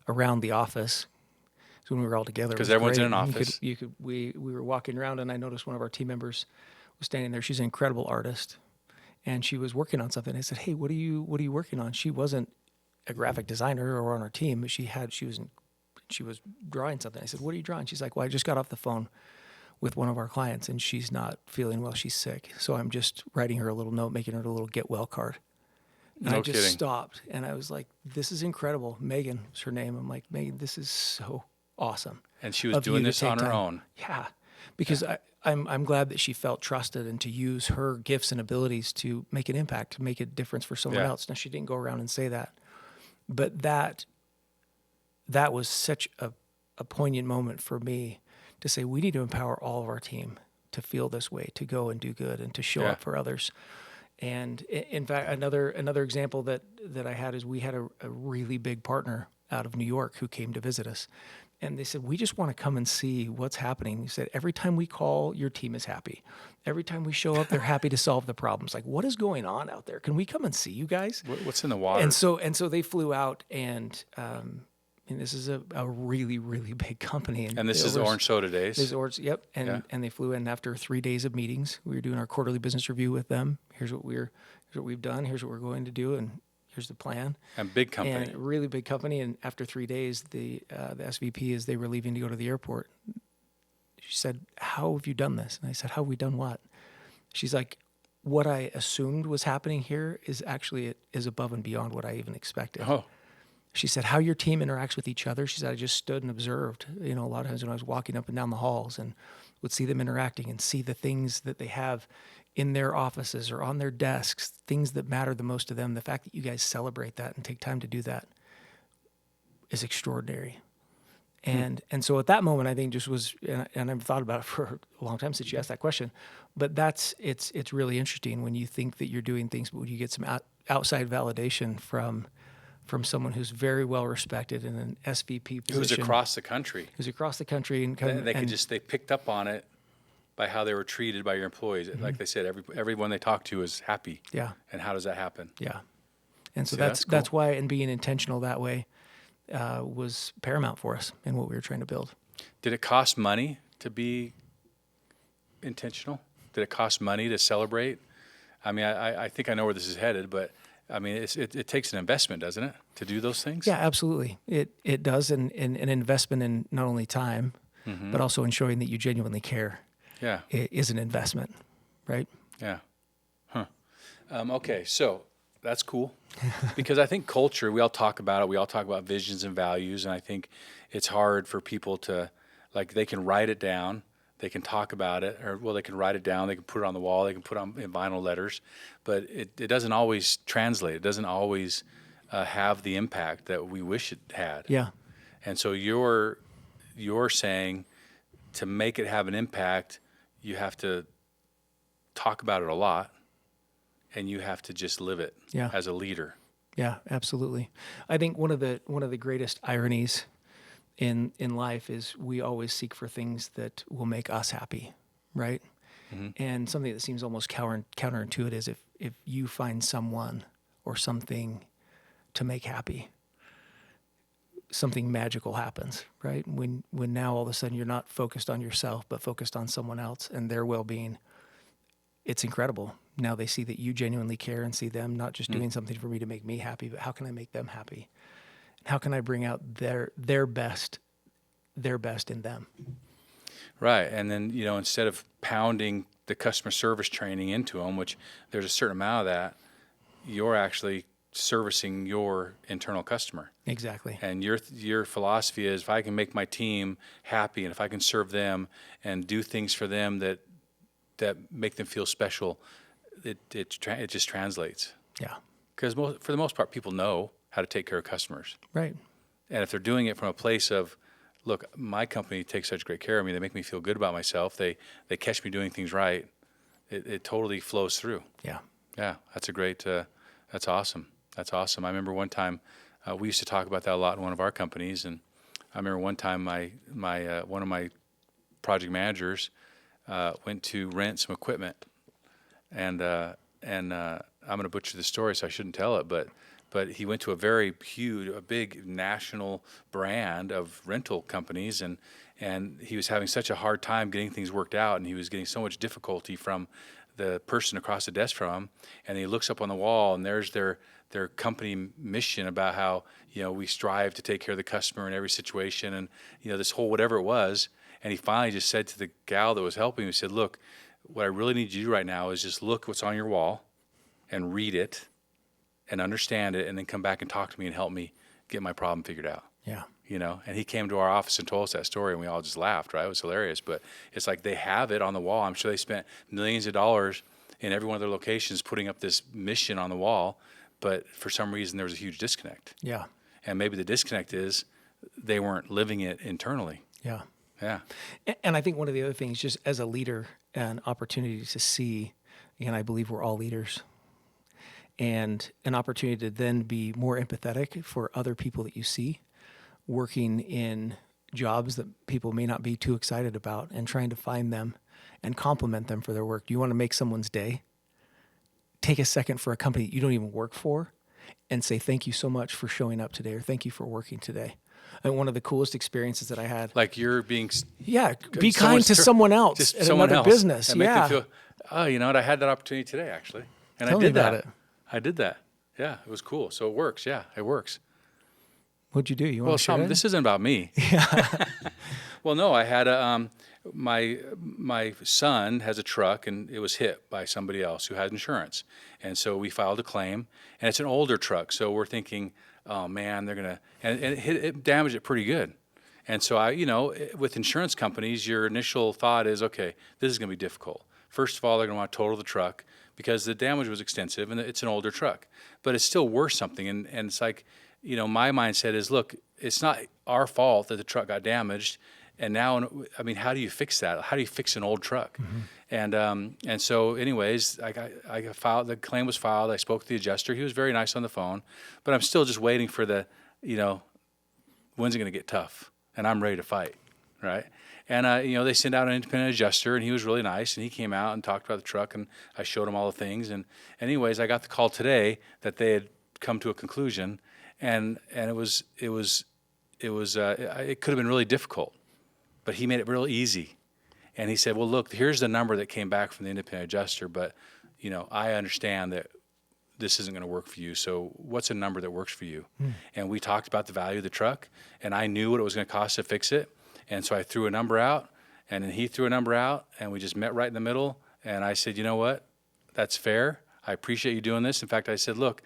around the office. So when we were all together, it 'Cause was everyone's in great. an And office. we were walking around, and I noticed one of our team members was standing there. She's an incredible artist, and she was working on something. I said, "Hey, what are you working on?" She wasn't a graphic designer or on our team, but she was drawing something. I said, "What are you drawing?" She's like, "Well, I just got off the phone with one of our clients, and she's not feeling well. She's sick. So I'm just writing her a little note, making her a little get well card." And No I just kidding. stopped, and I was like, "This is incredible." Megan was her name. I'm like, "Megan, this is so awesome." And she was of you doing to this on take her time. own. Yeah. because I'm glad that she felt trusted and to use her gifts and abilities to make an impact, to make a difference for someone Yeah. else. Now, she didn't go around and say that, but that was such a poignant moment for me to say, we need to empower all of our team to feel this way, to go and do good and to show Yeah. up for others. And in fact, another example that I had is we had a really big partner out of New York who came to visit us. And they said, we just want to come and see what's happening. He said, every time we call, your team is happy. Every time we show up, they're happy to solve the problems. Like, what is going on out there? Can we come and see you guys? What's in the water? And so they flew out, and this is a really, really big company. And this is Orange Soda Days. This is Orange, yep. And they flew in after 3 days of meetings. We were doing our quarterly business review with them. Here's what we've done. Here's what we're going to do, and here's the plan. And big company. And a really big company. And after 3 days, the SVP, as they were leaving to go to the airport, she said, "How have you done this?" And I said, "How have we done what?" She's like, "What I assumed was happening here is actually above and beyond what I even expected." Oh, She said, how your team interacts with each other. She said, I just stood and observed, a lot of times when I was walking up and down the halls and would see them interacting and see the things that they have in their offices or on their desks, things that matter the most to them. The fact that you guys celebrate that and take time to do that is extraordinary. And so at that moment, I think just was, and I've thought about it for a long time since you asked that question, but it's really interesting when you think that you're doing things, but when you get some outside validation from someone who's very well respected in an SVP position. who's across the country. Who's across the country and They picked up on it by how they were treated by your employees. Like they said, everyone they talked to is happy. Yeah. And how does that happen? Yeah. And so See, that's cool. that's why, and being intentional that way was paramount for us in what we were trying to build. Did it cost money to be intentional? Did it cost money to celebrate? I mean, I think I know where this is headed, but I mean, it takes an investment, doesn't it, to do those things? Yeah, absolutely. It does, and an investment in not only time, but also in showing that you genuinely care. Yeah. It is an investment, right? Yeah. Huh. Okay, so that's cool because I think culture, we all talk about it. We all talk about visions and values, and I think it's hard for people to, like, they can write it down. They can talk about it, they can write it down. They can put it on the wall. They can put it on in vinyl letters, but it doesn't always translate. It doesn't always have the impact that we wish it had. Yeah. And so you're saying to make it have an impact, you have to talk about it a lot, and you have to just live it as a leader. Yeah, absolutely. I think one of the greatest ironies in life is we always seek for things that will make us happy, right? And something that seems almost counterintuitive is if you find someone or something to make happy, something magical happens, right? When now all of a sudden you're not focused on yourself, but focused on someone else and their well-being, it's incredible. Now they see that you genuinely care and see them not just doing something for me to make me happy, but how can I make them happy? How can I bring out their best in them? Right, and then instead of pounding the customer service training into them, which there's a certain amount of that, you're actually servicing your internal customer. Exactly. And your philosophy is, if I can make my team happy and if I can serve them and do things for them that make them feel special, it just translates. Yeah. Because for the most part, people know how to take care of customers. Right. And if they're doing it from a place of, look, my company takes such great care of me, they make me feel good about myself, they catch me doing things right, it totally flows through. Yeah. Yeah, that's awesome. That's awesome. I remember one time, we used to talk about that a lot in one of our companies, and I remember one time one of my project managers went to rent some equipment, and I'm going to butcher the story, so I shouldn't tell it, but he went to a big national brand of rental companies, and he was having such a hard time getting things worked out, and he was getting so much difficulty from the person across the desk from him, and he looks up on the wall, and there's their company mission about how we strive to take care of the customer in every situation, and this whole whatever it was, and he finally just said to the gal that was helping him, he said, look, what I really need you to do right now is just look what's on your wall and read it and understand it, and then come back and talk to me and help me get my problem figured out. Yeah. And he came to our office and told us that story, and we all just laughed, right? It was hilarious, but it's like they have it on the wall. I'm sure they spent millions of dollars in every one of their locations putting up this mission on the wall, but for some reason there was a huge disconnect. Yeah. And maybe the disconnect is they weren't living it internally. Yeah. Yeah. And I think one of the other things, just as a leader, an opportunity to see, and I believe we're all leaders, and an opportunity to then be more empathetic for other people that you see working in jobs that people may not be too excited about, and trying to find them and compliment them for their work. Do you want to make someone's day? Take a second for a company that you don't even work for and say, thank you so much for showing up today, or thank you for working today. And one of the coolest experiences that I had. Like you're being... Yeah, be kind to someone else just at someone another else, business. And make them feel, oh, you know what? I had that opportunity today, actually. And Tell I me did about that. it. I did that. Yeah, it was cool. So it works. Yeah, it works. What'd you do? You want to share it? This isn't about me. Yeah. Well, no, I had my son has a truck, and it was hit by somebody else who had insurance. And so we filed a claim, and it's an older truck. So we're thinking, oh man, they're going to, and it damaged it pretty good. And so with insurance companies, your initial thought is, okay, this is going to be difficult. First of all, they're going to want to total the truck because the damage was extensive and it's an older truck, but it's still worth something. And it's like, my mindset is, look, it's not our fault that the truck got damaged. And now, I mean, how do you fix that? How do you fix an old truck? Mm-hmm. And so anyways, I filed, the claim was filed. I spoke to the adjuster. He was very nice on the phone, but I'm still just waiting for the, when's it going to get tough? And I'm ready to fight, right? And, they sent out an independent adjuster, and he was really nice, and he came out and talked about the truck, and I showed him all the things. And anyways, I got the call today that they had come to a conclusion, and it could have been really difficult, but he made it real easy. And he said, well, look, here's the number that came back from the independent adjuster, but, I understand that this isn't going to work for you. So what's a number that works for you? And we talked about the value of the truck, and I knew what it was going to cost to fix it. And so I threw a number out, and then he threw a number out, and we just met right in the middle. And I said, you know what? That's fair. I appreciate you doing this. In fact, I said, look,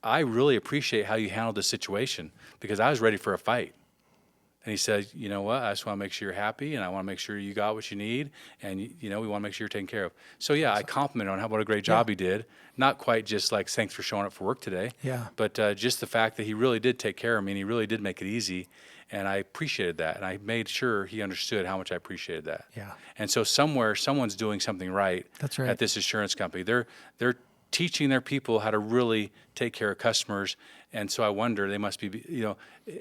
I really appreciate how you handled this situation because I was ready for a fight. And he said, you know what? I just want to make sure you're happy, and I want to make sure you got what you need, and we want to make sure you're taken care of. So yeah, I complimented on what a great job he did. Not quite just like thanks for showing up for work today, but just the fact that he really did take care of me, and he really did make it easy, and I appreciated that, and I made sure he understood how much I appreciated that. Yeah. And so somewhere, someone's doing something right. That's right. At this insurance company. They're teaching their people how to really take care of customers. And so I wonder, they must be,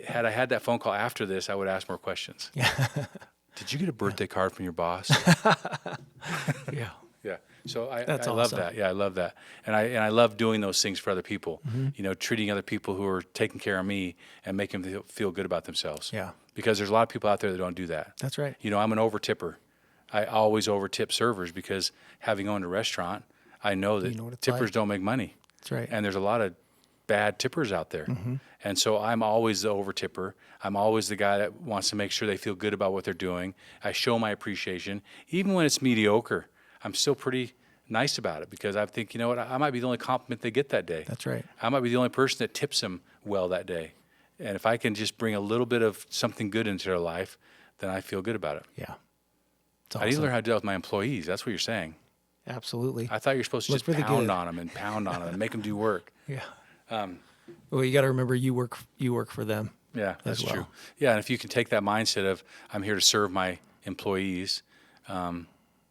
had I had that phone call after this, I would ask more questions. Yeah. Did you get a birthday card from your boss? Yeah. Yeah. So I That's love awesome. that. Yeah, I love that. And I love doing those things for other people, treating other people who are taking care of me and making them feel good about themselves. Yeah. Because there's a lot of people out there that don't do that. That's right. I'm an over-tipper. I always over-tip servers because having owned a restaurant, I know that tippers don't make money. That's right. And there's a lot of bad tippers out there. Mm-hmm. And so I'm always the over-tipper. I'm always the guy that wants to make sure they feel good about what they're doing. I show my appreciation. Even when it's mediocre, I'm still pretty nice about it because I think, I might be the only compliment they get that day. That's right. I might be the only person that tips them well that day. And if I can just bring a little bit of something good into their life, then I feel good about it. Yeah. Awesome. I need to learn how to deal with my employees. That's what you're saying. Absolutely. I thought you were supposed to just pound on them and pound on them and make them do work. Yeah. Well, you got to remember you work for them. Yeah, that's true. Yeah, and if you can take that mindset of I'm here to serve my employees, that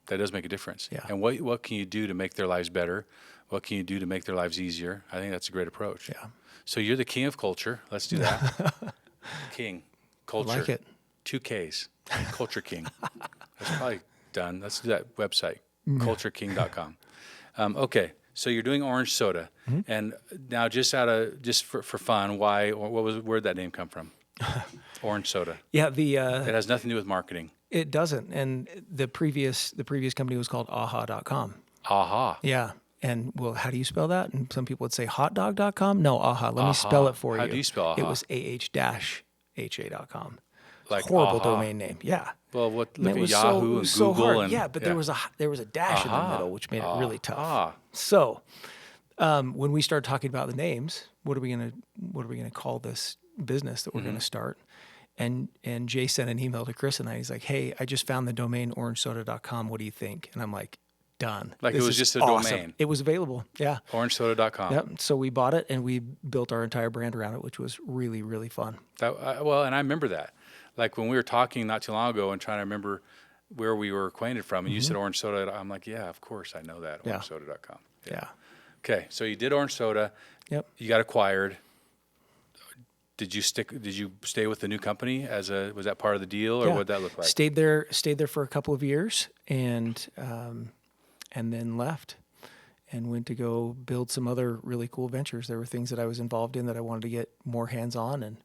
does make a difference. Yeah. And what can you do to make their lives better? What can you do to make their lives easier? I think that's a great approach. Yeah. So you're the king of culture. Let's do that. King, culture. I like it. 2 Ks. Culture King. That's probably done. Let's do that website. cultureking.com. Okay, so you're doing orange soda, and now just for fun, where'd that name come from? Orange soda. Yeah, it has nothing to do with marketing. It doesn't, and the previous company was called aha.com. Aha. Yeah, and how do you spell that? And some people would say hotdog.com. No, aha. Let me spell it for you. How do you spell aha? It was ah-ha.com. Like horrible aha. domain name. Yeah. Well, look at was Yahoo and Google hard. But there was a dash in the middle, which made it really tough. So, when we started talking about the names, what are we gonna call this business that we're going to start. And Jay sent an email to Chris and I. He's like, hey, I just found the domain orangesoda.com. What do you think? And I'm like, done. Like, This it was is just a awesome. domain. It was available. Yeah. Orangesoda.com. Yep. So we bought it and we built our entire brand around it, which was really, really fun. Well, and I remember that. Like when we were talking not too long ago and trying to remember where we were acquainted from, and you said Orange Soda, I'm like, yeah, of course I know that, Yeah. orangesoda.com. Yeah. Okay, so you did Orange Soda. Yep. You got acquired. Did you stay with the new company was that part of the deal, or Yeah. what'd that look like? Stayed there for a couple of years and then left and went to go build some other really cool ventures. There were things that I was involved in that I wanted to get more hands-on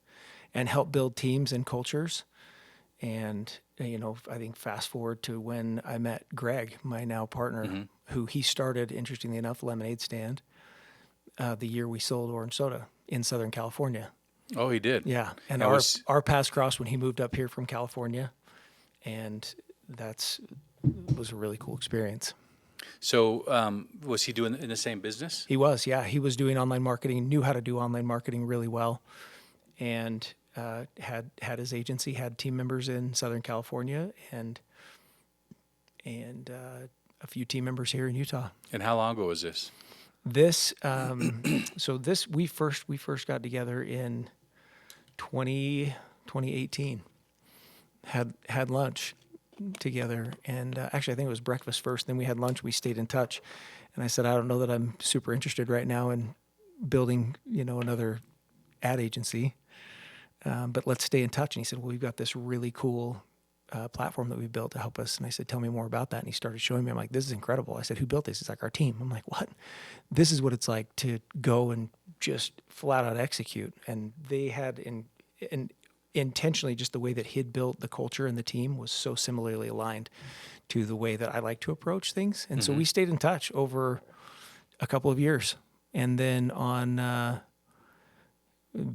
and help build teams and cultures. And, I think fast forward to when I met Greg, my now partner, who he started, interestingly enough, Lemonade Stand, the year we sold Orange Soda in Southern California. Oh, he did. Yeah. And our paths crossed when he moved up here from California. And was a really cool experience. So was he doing in the same business? He was, yeah. He was doing online marketing, knew how to do online marketing really well, and had his agency, had team members in Southern California, and a few team members here in Utah. And how long ago was this? This, we first got together in 2018. Had lunch together, and actually I think it was breakfast first, then we had lunch. We stayed in touch, and I said, I don't know that I'm super interested right now in building another ad agency, but let's stay in touch. And he said, well, we've got this really cool platform that we built to help us. And I said, tell me more about that. And he started showing me. I'm like, this is incredible. I said, who built this? He's like, our team. I'm like, what? This is what it's like to go and just flat out execute. And they had intentionally, just the way that he'd built the culture and the team was so similarly aligned to the way that I like to approach things. And so we stayed in touch over a couple of years. And then on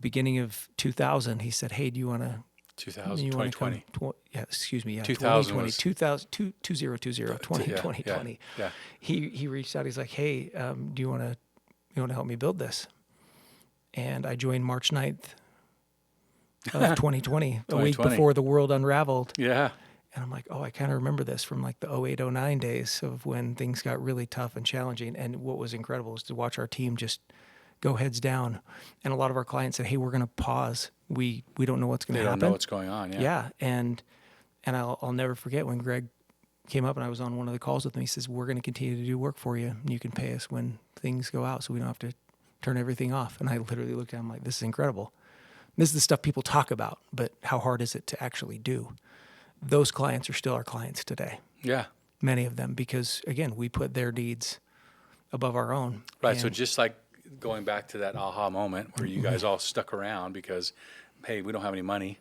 beginning of 2000, he said, hey, do you want to 2020. Yeah, excuse me. Yeah, 2020. 2020. Yeah. He reached out. He's like, hey, do you want to help me build this? And I joined March 9th of 2020, a week before the world unraveled. Yeah. And I'm like, oh, I kind of remember this from like the 08, 09 days of when things got really tough and challenging. And what was incredible was to watch our team just go heads down. And a lot of our clients said, hey, we're going to pause. We don't know what's going to happen. They don't know what's going on. Yeah. Yeah. And I'll never forget when Greg came up and I was on one of the calls with him. He says, we're going to continue to do work for you. And you can pay us when things go out so we don't have to turn everything off. And I literally looked at him like, this is incredible. This is the stuff people talk about, but how hard is it to actually do? Those clients are still our clients today. Yeah. Many of them, because again, we put their needs above our own. Right. So just like going back to that aha moment where you guys all stuck around because, hey, we don't have any money,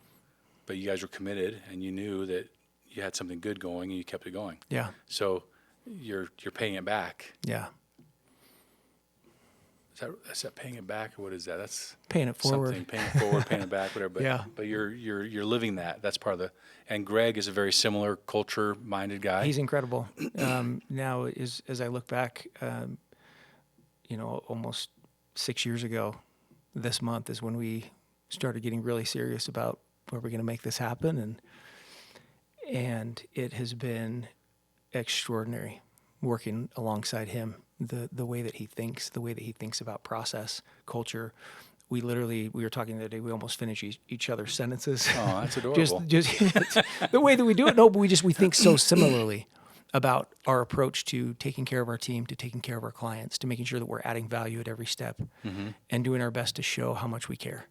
but you guys were committed and you knew that you had something good going and you kept it going. Yeah. So you're paying it back. Yeah. Is that paying it back, or what is that? That's paying it forward. Something, paying it forward, paying it back, whatever. But, yeah. But you're living that. That's part of the. And Greg is a very similar culture-minded guy. He's incredible. Now, as I look back, almost 6 years ago, this month is when we started getting really serious about where we're going to make this happen, and it has been extraordinary working alongside him. The way that he thinks, the way that he thinks about process, culture. We were talking the other day, we almost finish each other's sentences. Oh, that's adorable. just the way that we do it. No, but we think so similarly about our approach to taking care of our team, to taking care of our clients, to making sure that we're adding value at every step and doing our best to show how much we care.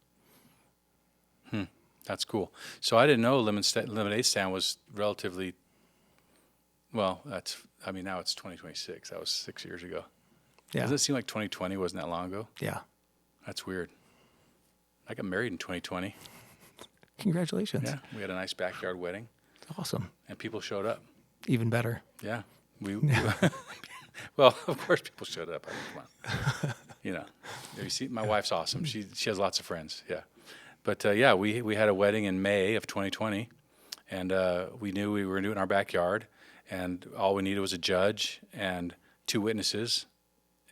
That's cool. So I didn't know Lemonade Stand was relatively, well, now it's 2026. That was 6 years ago. Yeah. Does it seem like 2020 wasn't that long ago? Yeah. That's weird. I got married in 2020. Congratulations. Yeah. We had a nice backyard wedding. Awesome. And people showed up. Even better. Yeah. Well, of course people showed up. Come on. You see, my wife's awesome. She has lots of friends. Yeah. But we had a wedding in May of 2020, and we knew we were doing it in our backyard, and all we needed was a judge and 2 witnesses,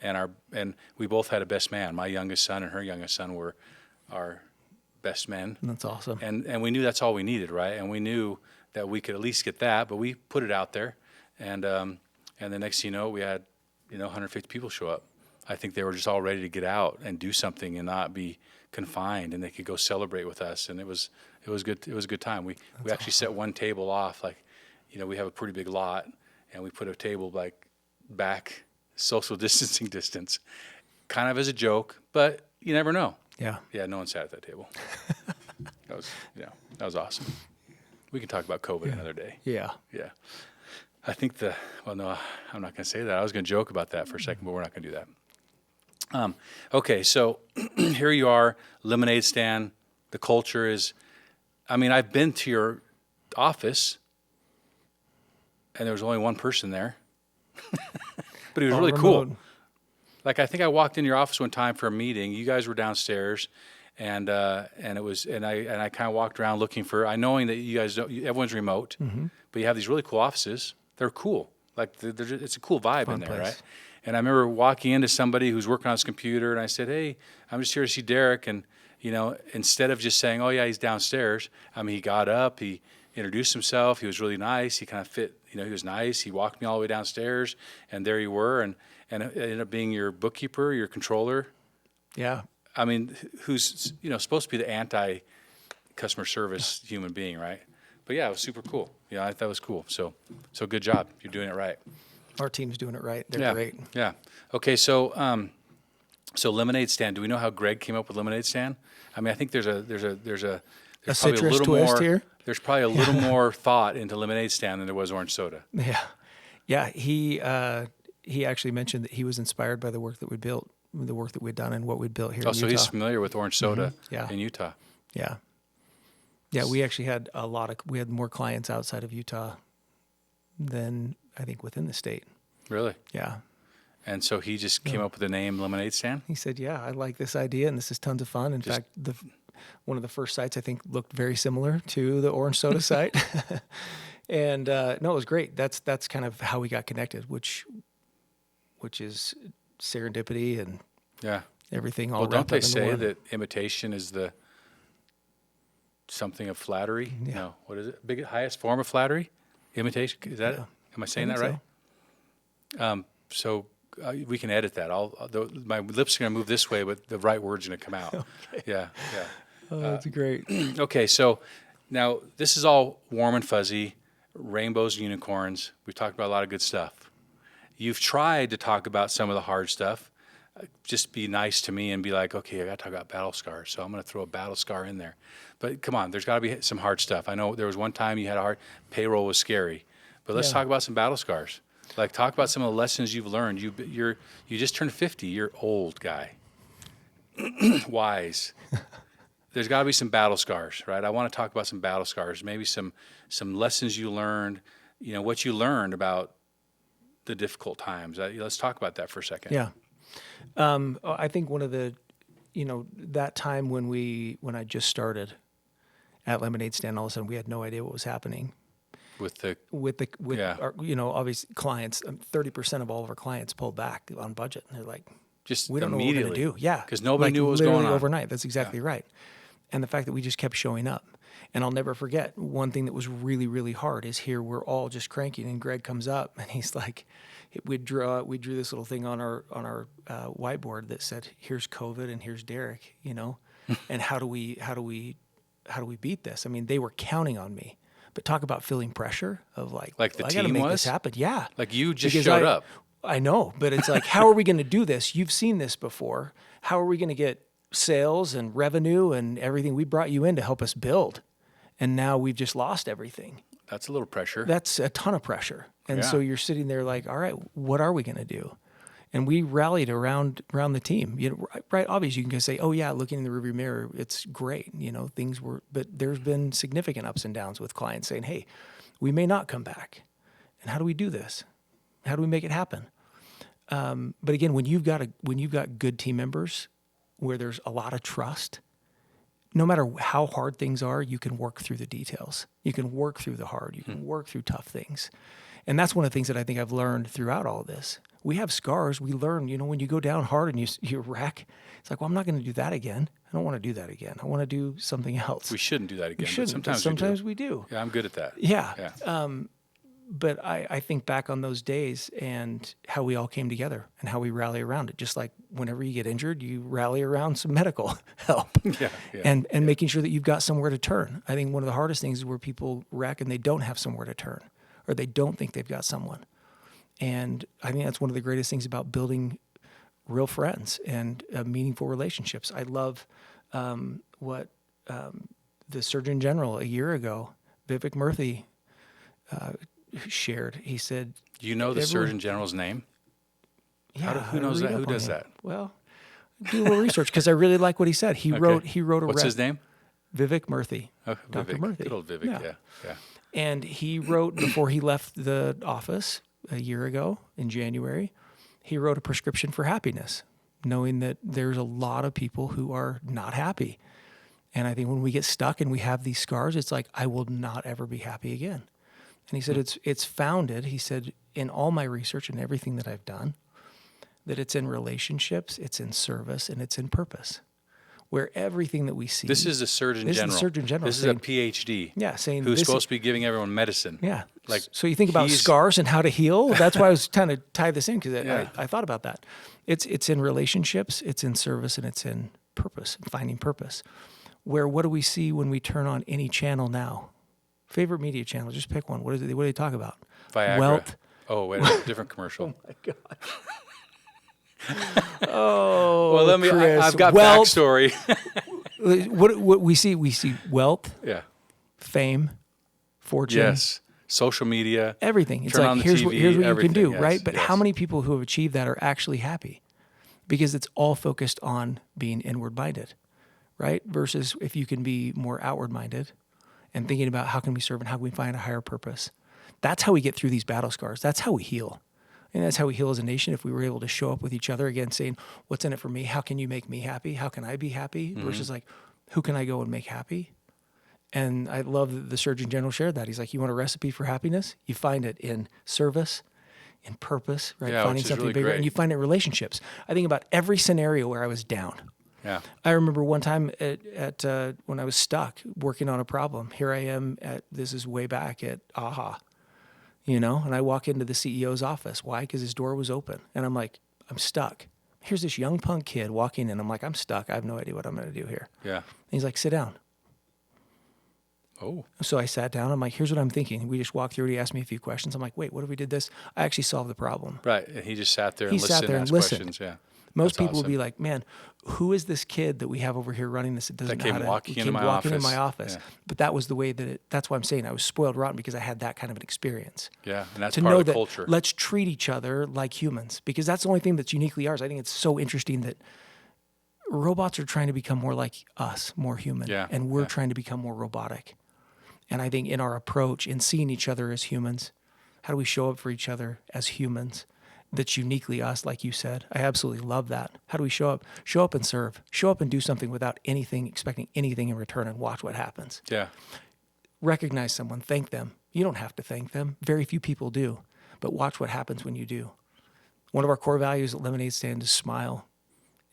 and we both had a best man. My youngest son and her youngest son were our best men. That's awesome. And we knew that's all we needed, right? And we knew that we could at least get that, but we put it out there. And the next thing you know, we had, 150 people show up. I think they were just all ready to get out and do something and not be confined, and they could go celebrate with us. And it was good. It was a good time. We actually set one table off, like, we have a pretty big lot, and we put a table like back social distancing distance, kind of as a joke, but you never know. Yeah. Yeah, no one sat at that table. That was awesome. We can talk about COVID another day. Yeah. Yeah. I think no, I'm not going to say that. I was going to joke about that for a second, but we're not going to do that. Okay, so here you are, lemonade stand. The culture is, I've been to your office, and there was only one person there, but he was really cool. Like, I think I walked in your office one time for a meeting. You guys were downstairs, and I kind of walked around looking for, knowing that you guys everyone's remote, but you have these really cool offices. They're cool. Like, it's a cool vibe in there, place. right? And I remember walking into somebody who's working on his computer, and I said, "Hey, I'm just here to see Derek." And instead of just saying, "Oh yeah, he's downstairs," he got up, he introduced himself. He was really nice. He kind of fit. He was nice. He walked me all the way downstairs, and there you were, and it ended up being your bookkeeper, your controller. Yeah. Who's supposed to be the anti-customer service human being, right? But yeah, it was super cool. I thought it was cool. So good job. You're doing it right. Our team's doing it right. They're great. Yeah. Okay. So lemonade stand. Do we know how Greg came up with lemonade stand? I think there's probably citrus a little twist more here. There's probably a little more thought into lemonade stand than there was orange soda. Yeah. Yeah. He actually mentioned that he was inspired by the work that we built, the work that we'd done, and what we'd built here in Utah. So he's familiar with orange soda in Utah. Yeah. Yeah, we actually had we had more clients outside of Utah than I think within the state. Really? Yeah. And so he just came up with the name Lemonade Stand? He said, "Yeah, I like this idea, and this is tons of fun." In fact, one of the first sites I think looked very similar to the orange soda site. And no, it was great. That's kind of how we got connected, which is serendipity and everything all well, wrapped don't they up in say one. that imitation is the something of flattery? Yeah. No, what is it? Highest form of flattery? Imitation? Is that it? Am I saying that right? So we can edit that. My lips are going to move this way, but the right word's going to come out. Okay. Yeah. Oh, that's great. Okay, so now this is all warm and fuzzy, rainbows and unicorns. We've talked about a lot of good stuff. You've tried to talk about some of the hard stuff. Just be nice to me and be like, okay, I got to talk about battle scars, so I'm going to throw a battle scar in there. But come on, there's got to be some hard stuff. I know there was one time you had payroll was scary, but let's talk about some battle scars. Like, talk about some of the lessons you've learned. You just turned 50. You're old guy. Wise. There's got to be some battle scars, right? I want to talk about some battle scars. Maybe some lessons you learned. What you learned about the difficult times. Let's talk about that for a second. Yeah. I think one of the, that time when I just started at Lemonade Stand, all of a sudden we had no idea what was happening. With our, obvious clients, 30% of all of our clients pulled back on budget. And they're like, we don't know what we're going to do. Yeah. Because nobody knew what was going on. Overnight. That's exactly right. And the fact that we just kept showing up. And I'll never forget, one thing that was really, really hard is here we're all just cranking, and Greg comes up and he's like, we drew this little thing on our whiteboard that said, "Here's COVID and here's Derek," and how do we beat this? They were counting on me. But talk about feeling pressure of like the I got to team make was? this happen. Yeah. Like you just showed up. I know, but it's like, how are we going to do this? You've seen this before. How are we going to get sales and revenue and everything? We brought you in to help us build, and now we've just lost everything. That's a little pressure. That's a ton of pressure. And so you're sitting there like, all right, what are we going to do? And we rallied around the team. Right? Obviously, you can say, "Oh yeah, looking in the rearview mirror, it's great." Things were, but there's been significant ups and downs with clients saying, "Hey, we may not come back." And how do we do this? How do we make it happen? But again, when you've got good team members, where there's a lot of trust, no matter how hard things are, you can work through the details. You can work through the hard. You can work through tough things. And that's one of the things that I think I've learned throughout all of this. We have scars. We learn, when you go down hard and you wreck, it's like, well, I'm not going to do that again. I don't want to do that again. I want to do something else. We shouldn't do that again. We shouldn't, but sometimes we do. Yeah, I'm good at that. Yeah. Yeah. But I think back on those days and how we all came together and how we rally around it. Just like whenever you get injured, you rally around some medical help Yeah. and making sure that you've got somewhere to turn. I think one of the hardest things is where people wreck and they don't have somewhere to turn or they don't think they've got someone. And I think that's one of the greatest things about building real friends and meaningful relationships. I love what the Surgeon General a year ago, Vivek Murthy, shared. He said, You know the Surgeon General's name? Yeah, who knows that? Who does that? Well, do a little research because I really like what he said. He wrote a What's his name? Vivek Murthy. Oh, Dr. Vivek. Murthy. Good old Vivek. Yeah. And he wrote before he left the office a year ago in January, he wrote a prescription for happiness, knowing that there's a lot of people who are not happy. And I think when we get stuck and we have these scars, it's like, I will not ever be happy again. And he said, it's founded, he said, in all my research and everything that I've done, that it's in relationships, it's in service, and it's in purpose. Where everything that we see. This is the Surgeon General. This is the Surgeon General. This is a PhD. Yeah, saying who's this supposed to be giving everyone medicine. Yeah. Like, so you think about scars and how to heal. That's why I was trying to tie this in because Yeah. I thought about that. It's in relationships, it's in service, and it's in purpose, finding purpose. Where what do we see when we turn on any channel now? Favorite media channel, just pick one. What do they talk about? Viagra. Wealth. Oh, wait, a different commercial. Oh my God. Oh, Well, let me. Chris. I've got Wealth. backstory. What we see wealth, Yeah. fame, fortune. Yes. Social media. Everything. It's Turn like, on the here's TV, what you can everything, do, yes, right? But yes. how many people who have achieved that are actually happy? Because it's all focused on being inward minded, right? Versus if you can be more outward minded and thinking about how can we serve and how can we find a higher purpose. That's how we get through these battle scars. That's how we heal. And that's how we heal as a nation if we were able to show up with each other again saying, what's in it for me? How can you make me happy? How can I be happy? Versus like, who can I go and make happy? And I love that the Surgeon General shared that. He's like, you want a recipe for happiness? You find it in service, in purpose, right? Yeah, Finding which is something really bigger. great. And you find it in relationships. I think about every scenario where I was down. Yeah. I remember one time at when I was stuck working on a problem. Here I am this is way back at AHA, and I walk into the CEO's office. Why? Because his door was open. And I'm like, I'm stuck. Here's this young punk kid walking in. I'm like, I'm stuck. I have no idea what I'm going to do here. Yeah. And he's like, sit down. Oh. So I sat down. I'm like, here's what I'm thinking. We just walked through it. He asked me a few questions. I'm like, wait, what if we did this? I actually solved the problem. Right. And he just sat there and He listened sat there and and asked listened. questions. Yeah. Most That's people would awesome. be like, man, who is this kid that we have over here running this? It doesn't That know came how to, walking he into came my walking in office. my office. Yeah. But that was the way that's why I'm saying I was spoiled rotten because I had that kind of an experience. Yeah. And that's To part know of the that culture. let's treat each other like humans because that's the only thing that's uniquely ours. I think it's so interesting that robots are trying to become more like us, more human. Yeah. And we're Yeah. trying to become more robotic. And I think in our approach, in seeing each other as humans, how do we show up for each other as humans? That's uniquely us, like you said. I absolutely love that. How do we show up? Show up and serve. Show up and do something without expecting anything in return and watch what happens. Yeah. Recognize someone, thank them. You don't have to thank them. Very few people do. But watch what happens when you do. One of our core values at Lemonade Stand is smile.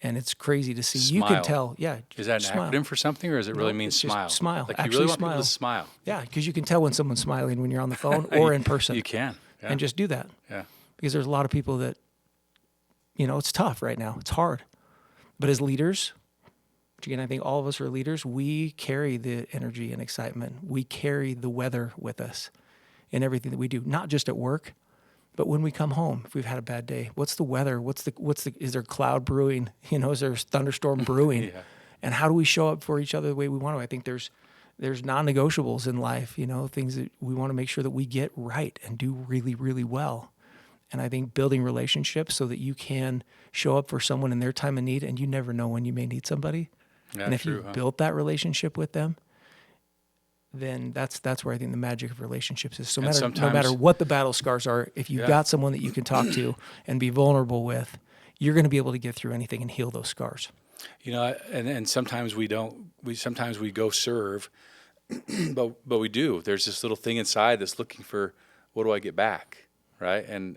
And it's crazy to see. You Smile. can tell, yeah. Is that an smile. acronym for something, or does it really mean it's just smile? smile. Like Actually you really want smile. people to smile. Yeah, because you can tell when someone's smiling when you're on the phone or in person. You can. Yeah. And just do that. Yeah. Because there's a lot of people that, it's tough right now. It's hard. But as leaders, which again, I think all of us are leaders, we carry the energy and excitement. We carry the weather with us in everything that we do, not just at work, but when we come home, if we've had a bad day, what's the weather? Is there cloud brewing? Is there a thunderstorm brewing? Yeah. And how do we show up for each other the way we want to? I think there's non-negotiables in life, things that we want to make sure that we get right and do really, really well. And I think building relationships so that you can show up for someone in their time of need, and you never know when you may need somebody. Yeah, and if true, you've built that relationship with them, then that's where I think the magic of relationships is. So no matter what the battle scars are, if you've got someone that you can talk to and be vulnerable with, you're going to be able to get through anything and heal those scars. And sometimes we don't. Sometimes we go serve, but we do. There's this little thing inside that's looking for, what do I get back, right? And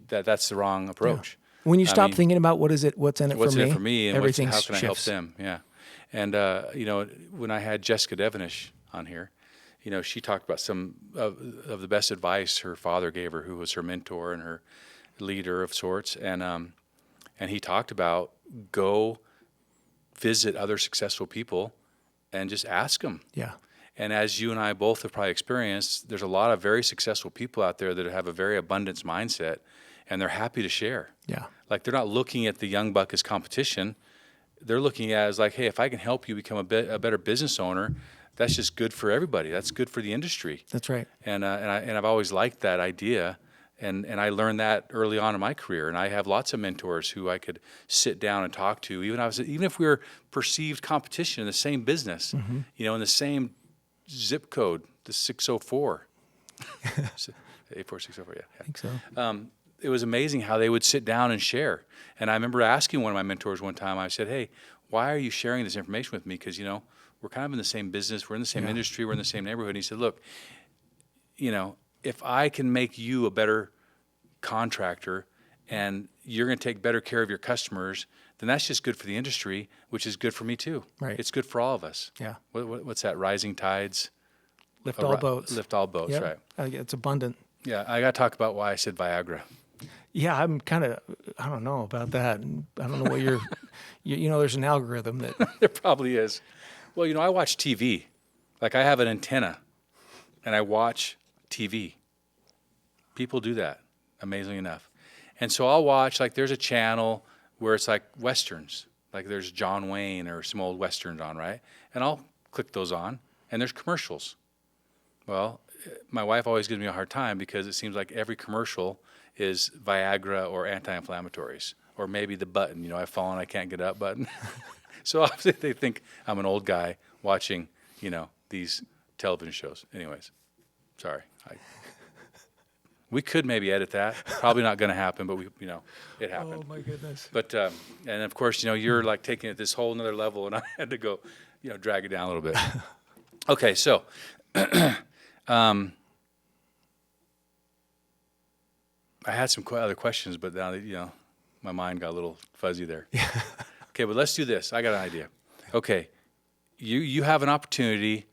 that's the wrong approach. When you stop thinking about what's in it What's for me, in it for me, and everything how can I help shifts. them? Yeah. And, when I had Jessica Devenish on here, she talked about some of the best advice her father gave her, who was her mentor and her leader of sorts. And he talked about go visit other successful people and just ask them. Yeah. And as you and I both have probably experienced, there's a lot of very successful people out there that have a very abundance mindset, and they're happy to share. Yeah. Like they're not looking at the young buck as competition. They're looking at it as like, hey, if I can help you become a better business owner, that's just good for everybody. That's good for the industry. That's right. And I've always liked that idea. And I learned that early on in my career. And I have lots of mentors who I could sit down and talk to, even if we were perceived competition in the same business, in the same zip code, the 604. 84604, yeah. I think so. It was amazing how they would sit down and share. And I remember asking one of my mentors one time, I said, hey, why are you sharing this information with me? Because, we're kind of in the same business, we're in the same industry, we're in the same neighborhood. And he said, look, if I can make you a better contractor and you're going to take better care of your customers, then that's just good for the industry, which is good for me too. Right. It's good for all of us. Yeah. What's that? Rising tides? Lift all boats. Lift all boats, Yep. right. It's abundant. Yeah, I got to talk about why I said Viagra. Yeah, I don't know about that. I don't know what there's an algorithm that. There probably is. Well, I watch TV. Like I have an antenna and I watch TV. People do that, amazingly enough. And so I'll watch, like there's a channel where it's like Westerns. Like there's John Wayne or some old Westerns on, right? And I'll click those on and there's commercials. Well, my wife always gives me a hard time because it seems like every commercial is Viagra or anti-inflammatories, or maybe the button, I've fallen, I can't get up button. So obviously they think I'm an old guy watching, these television shows. Anyways, sorry. We could maybe edit that. Probably not going to happen, but it happened. Oh my goodness. But and of course, you're like taking it this whole nother level, and I had to go, drag it down a little bit. Okay, so. I had some other questions, but now that, my mind got a little fuzzy there. Yeah. Okay, but let's do this. I got an idea. Okay, you have an opportunity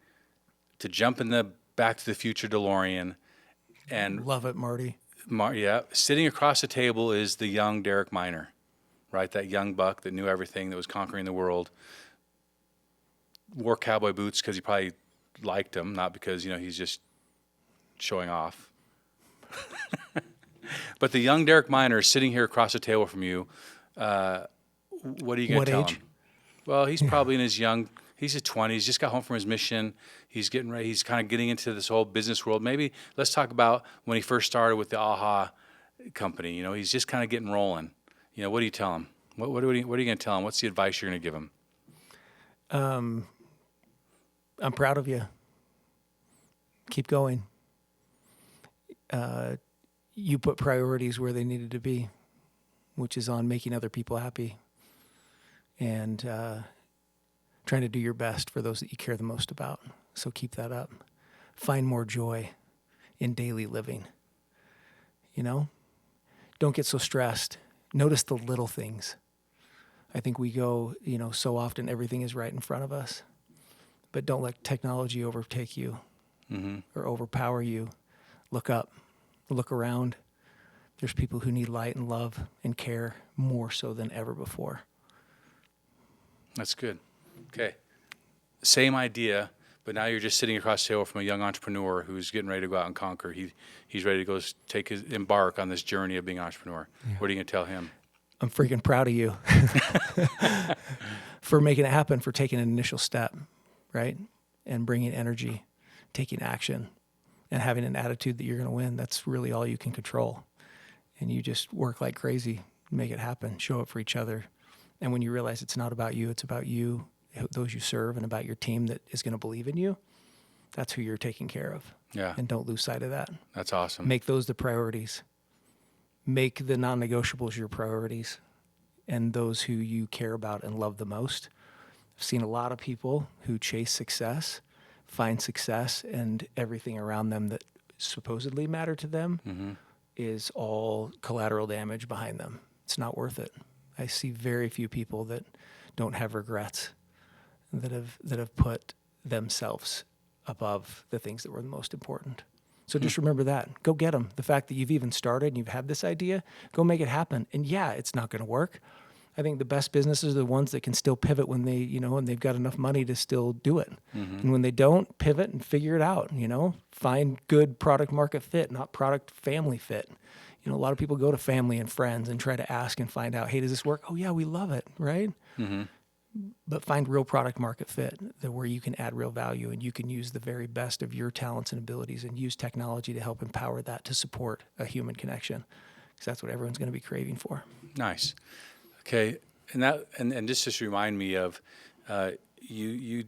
to jump in the Back to the Future DeLorean, and love it, Marty. Sitting across the table is the young Derek Minor, right? That young buck that knew everything, that was conquering the world. Wore cowboy boots because he probably liked them, not because he's just showing off. But the young Derek Minor is sitting here across the table from you. What are you going to tell him? Well, he's probably in his 20s, just got home from his mission. He's getting ready. He's kind of getting into this whole business world. Maybe let's talk about when he first started with the AHA company. He's just kind of getting rolling. What do you tell him? What are you going to tell him? What's the advice you're going to give him? I'm proud of you. Keep going. You put priorities where they needed to be, which is on making other people happy and trying to do your best for those that you care the most about. So keep that up. Find more joy in daily living. Don't get so stressed. Notice the little things. I think we go, so often everything is right in front of us, but don't let technology overtake you or overpower you. Look up, look around. There's people who need light and love and care more so than ever before. That's good. Okay. Same idea, but now you're just sitting across the table from a young entrepreneur who's getting ready to go out and conquer. He's ready to go embark on this journey of being an entrepreneur. Yeah. What are you going to tell him? I'm freaking proud of you for making it happen, for taking an initial step, right? And bringing energy, taking action, and having an attitude that you're going to win. That's really all you can control. And you just work like crazy, make it happen, show up for each other. And when you realize it's not about you, it's about you, those you serve, and about your team that is going to believe in you, that's who you're taking care of. Yeah. And don't lose sight of that. That's awesome. Make those the priorities. Make the non-negotiables your priorities and those who you care about and love the most. I've seen a lot of people who chase success, find success, and everything around them that supposedly matter to them is all collateral damage behind them. It's not worth it. I see very few people that don't have regrets that have put themselves above the things that were the most important. So just remember that. Go get them. The fact that you've even started and you've had this idea, go make it happen. And yeah, it's not going to work. I think the best businesses are the ones that can still pivot when they, and they've got enough money to still do it. And when they don't, pivot and figure it out, find good product market fit, not product family fit. A lot of people go to family and friends and try to ask and find out, hey, does this work? Oh yeah, we love it, right? But find real product market fit where you can add real value and you can use the very best of your talents and abilities and use technology to help empower that to support a human connection, because that's what everyone's going to be craving for. Nice. Okay, and just to remind me of, you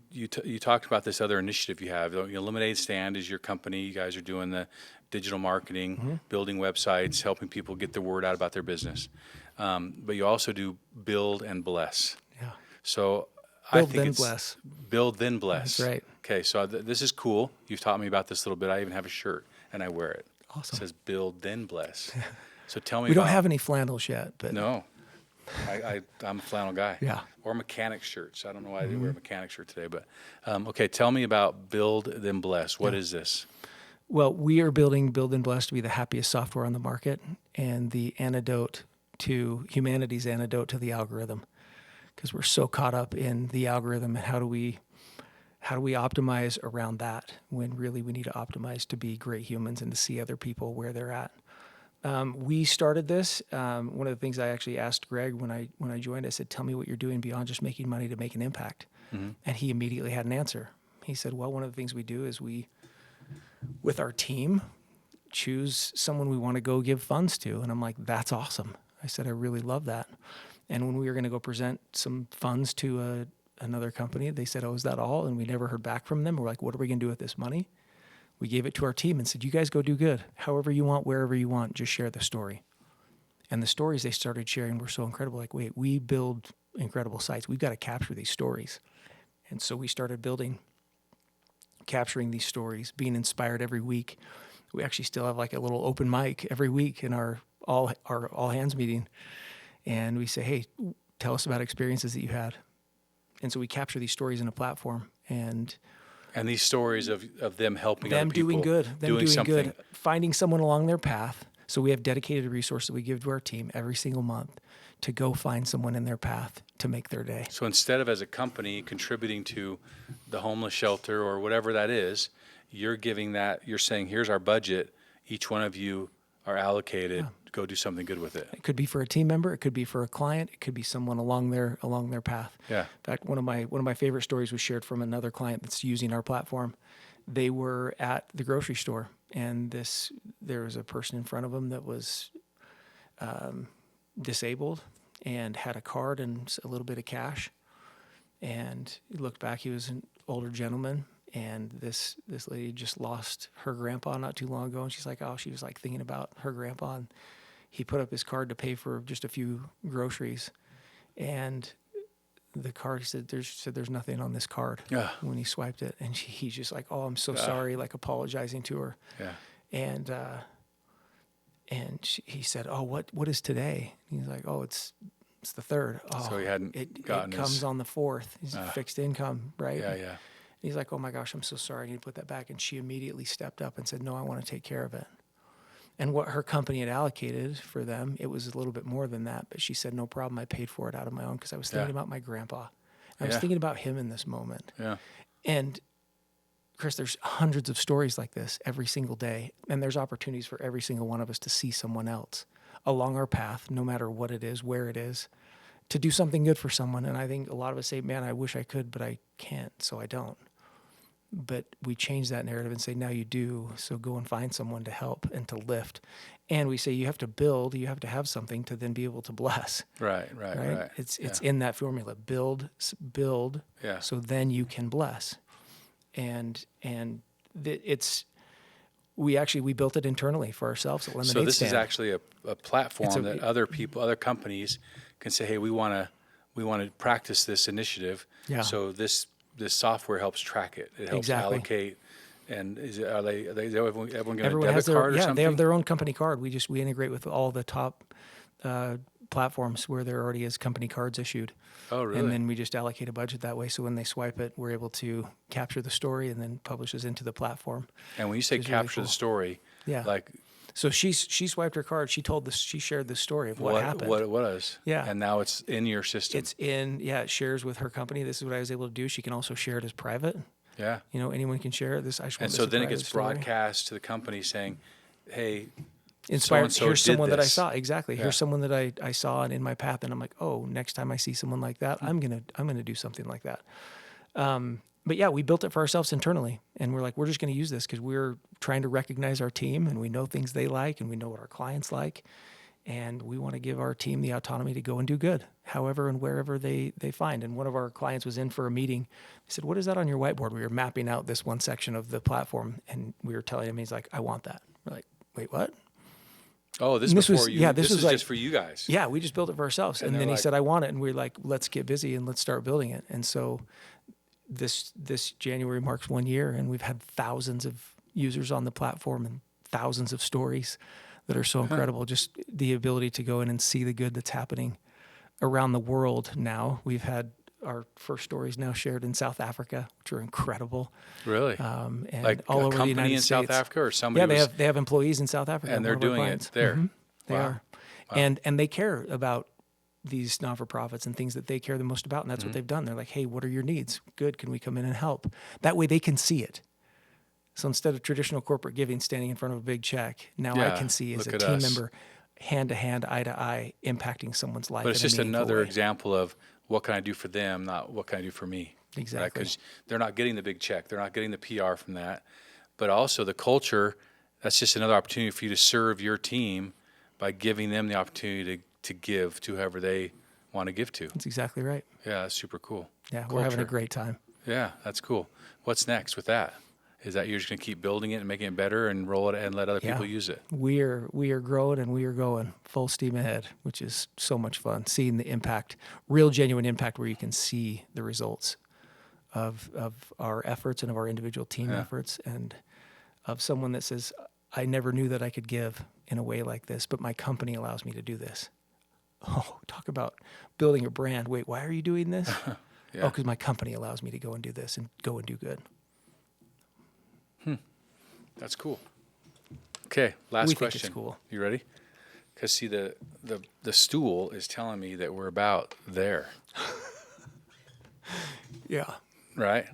talked about this other initiative you have. Lemonade Stand is your company. You guys are doing the digital marketing, building websites, helping people get the word out about their business. But you also do Build and Bless. Yeah. So Build, I think then it's bless. Build then Bless. That's right. Okay, so this is cool. You've taught me about this a little bit. I even have a shirt and I wear it. Awesome. It says Build then Bless. So tell me. We don't have any flannels yet, but No. I'm a flannel guy. Yeah. Or mechanic shirts. I don't know why I didn't wear a mechanic shirt today, but okay. Tell me about Build Then Bless. What is this? Well, we are building Build and Bless to be the happiest software on the market and the antidote to humanity's antidote to the algorithm, because we're so caught up in the algorithm and how do we optimize around that when really we need to optimize to be great humans and to see other people where they're at. We started this. One of the things I actually asked Greg when I joined, I said, "Tell me what you're doing beyond just making money to make an impact." And he immediately had an answer. He said, "Well, one of the things we do is we, with our team, choose someone we want to go give funds to." And I'm like, "That's awesome." I said, "I really love that." And when we were going to go present some funds to another company, they said, "Oh, is that all?" And we never heard back from them. We're like, "What are we going to do with this money?" We gave it to our team and said, "You guys go do good. However you want, wherever you want, just share the story." And the stories they started sharing were so incredible. Like, wait, we build incredible sites. We've got to capture these stories. And so we started capturing these stories, being inspired every week. We actually still have like a little open mic every week in our all hands meeting. And we say, "Hey, tell us about experiences that you had." And so we capture these stories in a platform and these stories of them helping them other people, doing good, doing something. good, finding someone along their path. So we have dedicated resources that we give to our team every single month to go find someone in their path to make their day. So instead of as a company contributing to the homeless shelter or whatever that is, you're saying, "Here's our budget. Each one of you are allocated. Go do something good with it." It could be for a team member. It could be for a client. It could be someone along their path. Yeah. In fact, one of my favorite stories was shared from another client that's using our platform. They were at the grocery store, and there was a person in front of them that was disabled and had a card and a little bit of cash. And he looked back. He was an older gentleman. And this lady just lost her grandpa not too long ago, and she's like, she was like thinking about her grandpa. And he put up his card to pay for just a few groceries, and the card said there's nothing on this card. Yeah. When he swiped it, and he's just like, "Oh, I'm so sorry," like apologizing to her. Yeah. And he said, "Oh, what is today?" And he's like, "Oh, it's the 3rd." Oh, So he hadn't it gotten comes on the 4th. He's fixed income, right? Yeah, yeah. He's like, "Oh my gosh, I'm so sorry. I need to put that back." And she immediately stepped up and said, "No, I want to take care of it." And what her company had allocated for them, it was a little bit more than that. But she said, "No problem. I paid for it out of my own because I was thinking about my grandpa. I was thinking about him in this moment." Yeah. And Chris, there's hundreds of stories like this every single day. And there's opportunities for every single one of us to see someone else along our path, no matter what it is, where it is, to do something good for someone. And I think a lot of us say, "Man, I wish I could, but I can't, so I don't." But we change that narrative and say, "Now you do, so go and find someone to help and to lift." And we say you have to build, you have to have something to then be able to bless. Right. It's in that formula. Build, Yeah. so then you can bless. We built it internally for ourselves at Lemonade Stand. So this is actually a platform that other companies can say, "Hey, we want to practice this initiative." Yeah. So this software helps track it. It helps allocate. And everyone get a debit card or something? They have their own company card. We integrate with all the top platforms where there already is company cards issued. Oh, really? And then we just allocate a budget that way. So when they swipe it, we're able to capture the story and then publishes into the platform. And when you say Which is really capture the cool. story, Yeah. like So she swiped her card. She shared the story of what happened. what it was. Yeah. And now it's in your system. It shares with her company. This is what I was able to do. She can also share it as private. Yeah. Anyone can share it. I just want And this so a then it private gets story. broadcast to the company saying, hey, Inspired. so-and-so Here's did someone that I this. saw. Exactly. Yeah. Here's someone that I saw and in my path, and I'm like, oh, next time I see someone like that, I'm gonna do something like that. But yeah, we built it for ourselves internally, and we're like, we're just gonna use this because we're trying to recognize our team, and we know things they like, and we know what our clients like, and we want to give our team the autonomy to go and do good, however and wherever they find. And one of our clients was in for a meeting. He said, "What is that on your whiteboard?" We were mapping out this one section of the platform, and we were telling him, he's like, "I want that." We're like, "Wait, what?" Oh, this And is before you. this was is like, just for you guys. Yeah, we just built it for ourselves. And they're then he like- said, "I want it." And we're like, let's get busy and let's start building it. And so this January marks 1 year, and we've had thousands of users on the platform and thousands of stories that are so incredible. Just the ability to go in and see the good that's happening around the world now. We've had our first stories now shared in South Africa, which are incredible. Really? And Like all a over the company United in States. South Africa or somebody Yeah, was, they have employees in South Africa. and they're one of our doing it clients. there. They Wow. are. And they care about these not-for-profits and things that they care the most about. And that's what they've done. They're like, hey, what are your needs? Good. Can we come in and help? That way they can see it. So instead of traditional corporate giving, standing in front of a big check, now I Yeah, can see as look a at team us. member, hand to hand, eye to eye, impacting someone's life. But it's in a just meaningful another way. example of what can I do for them, not what can I do for me. Exactly. Because they're not getting the big check. They're not getting the PR from that. But also the culture, that's just another opportunity for you to serve your team by giving them the opportunity to give to whoever they want to give to. That's exactly right. Yeah, that's super cool. Yeah, we're having a Culture. great time. Yeah, that's cool. What's next with that? Is that you're just going to keep building it and making it better and roll it and let other people use it? We are growing and we are going full steam ahead, which is so much fun. Seeing the impact, real genuine impact, where you can see the results of our efforts and of our individual team efforts, and of someone that says, "I never knew that I could give in a way like this, but my company allows me to do this." Oh, talk about building a brand. Wait, why are you doing this? Yeah. Oh, because my company allows me to go and do this and go and do good. That's cool. Okay, last We think question. it's cool. You ready? Because see, the stool is telling me that we're about there, Yeah. right?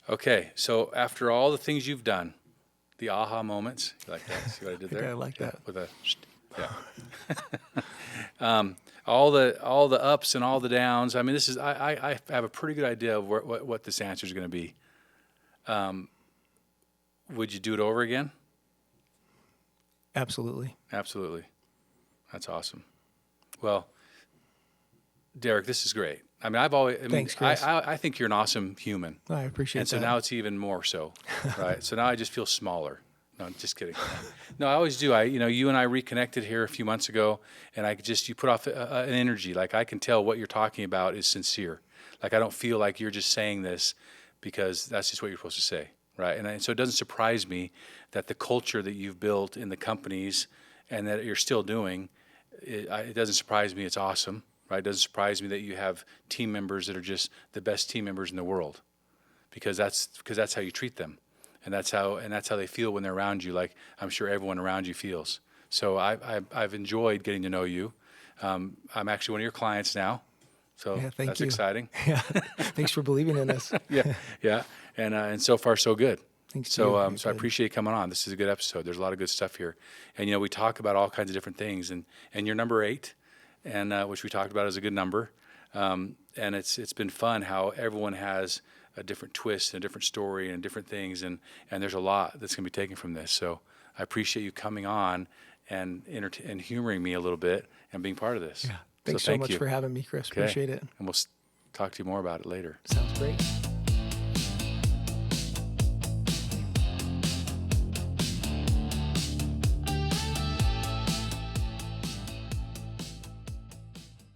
Okay, so after all the things you've done, the aha moments, you like that? See what I did there? I like that. With a, yeah. All the ups and all the downs. I mean, this is I have a pretty good idea of what this answer is going to be. Would you do it over again? Absolutely. Absolutely. That's awesome. Well, Derek, this is great. I mean, Thanks, Chris. I think you're an awesome human. I appreciate And so that. now it's even more so, right? So now I just feel smaller. No, I'm just kidding. No, I always do. You and I reconnected here a few months ago, and you put off an energy. Like I can tell what you're talking about is sincere. Like I don't feel like you're just saying this because that's just what you're supposed to say, right? And so it doesn't surprise me that the culture that you've built in the companies and that you're still doing, it doesn't surprise me. It's awesome, right? It doesn't surprise me that you have team members that are just the best team members in the world, because that's how you treat them. And that's how they feel when they're around you. Like I'm sure everyone around you feels. So I've enjoyed getting to know you. I'm actually one of your clients now, so Yeah, thank that's you. exciting. Yeah. Thanks for believing in us. Yeah, and so far so good. Thanks to So you. so I appreciate you coming on. This is a good episode. There's a lot of good stuff here, and we talk about all kinds of different things. And you're number 8, and which we talked about is a good number. And it's been fun how everyone has a different twist and a different story and different things, and there's a lot that's going to be taken from this. So I appreciate you coming on and humoring me a little bit and being part of this. Yeah. Thanks so thank much you. for having me, Chris. Okay. Appreciate it. And we'll talk to you more about it later. Sounds great.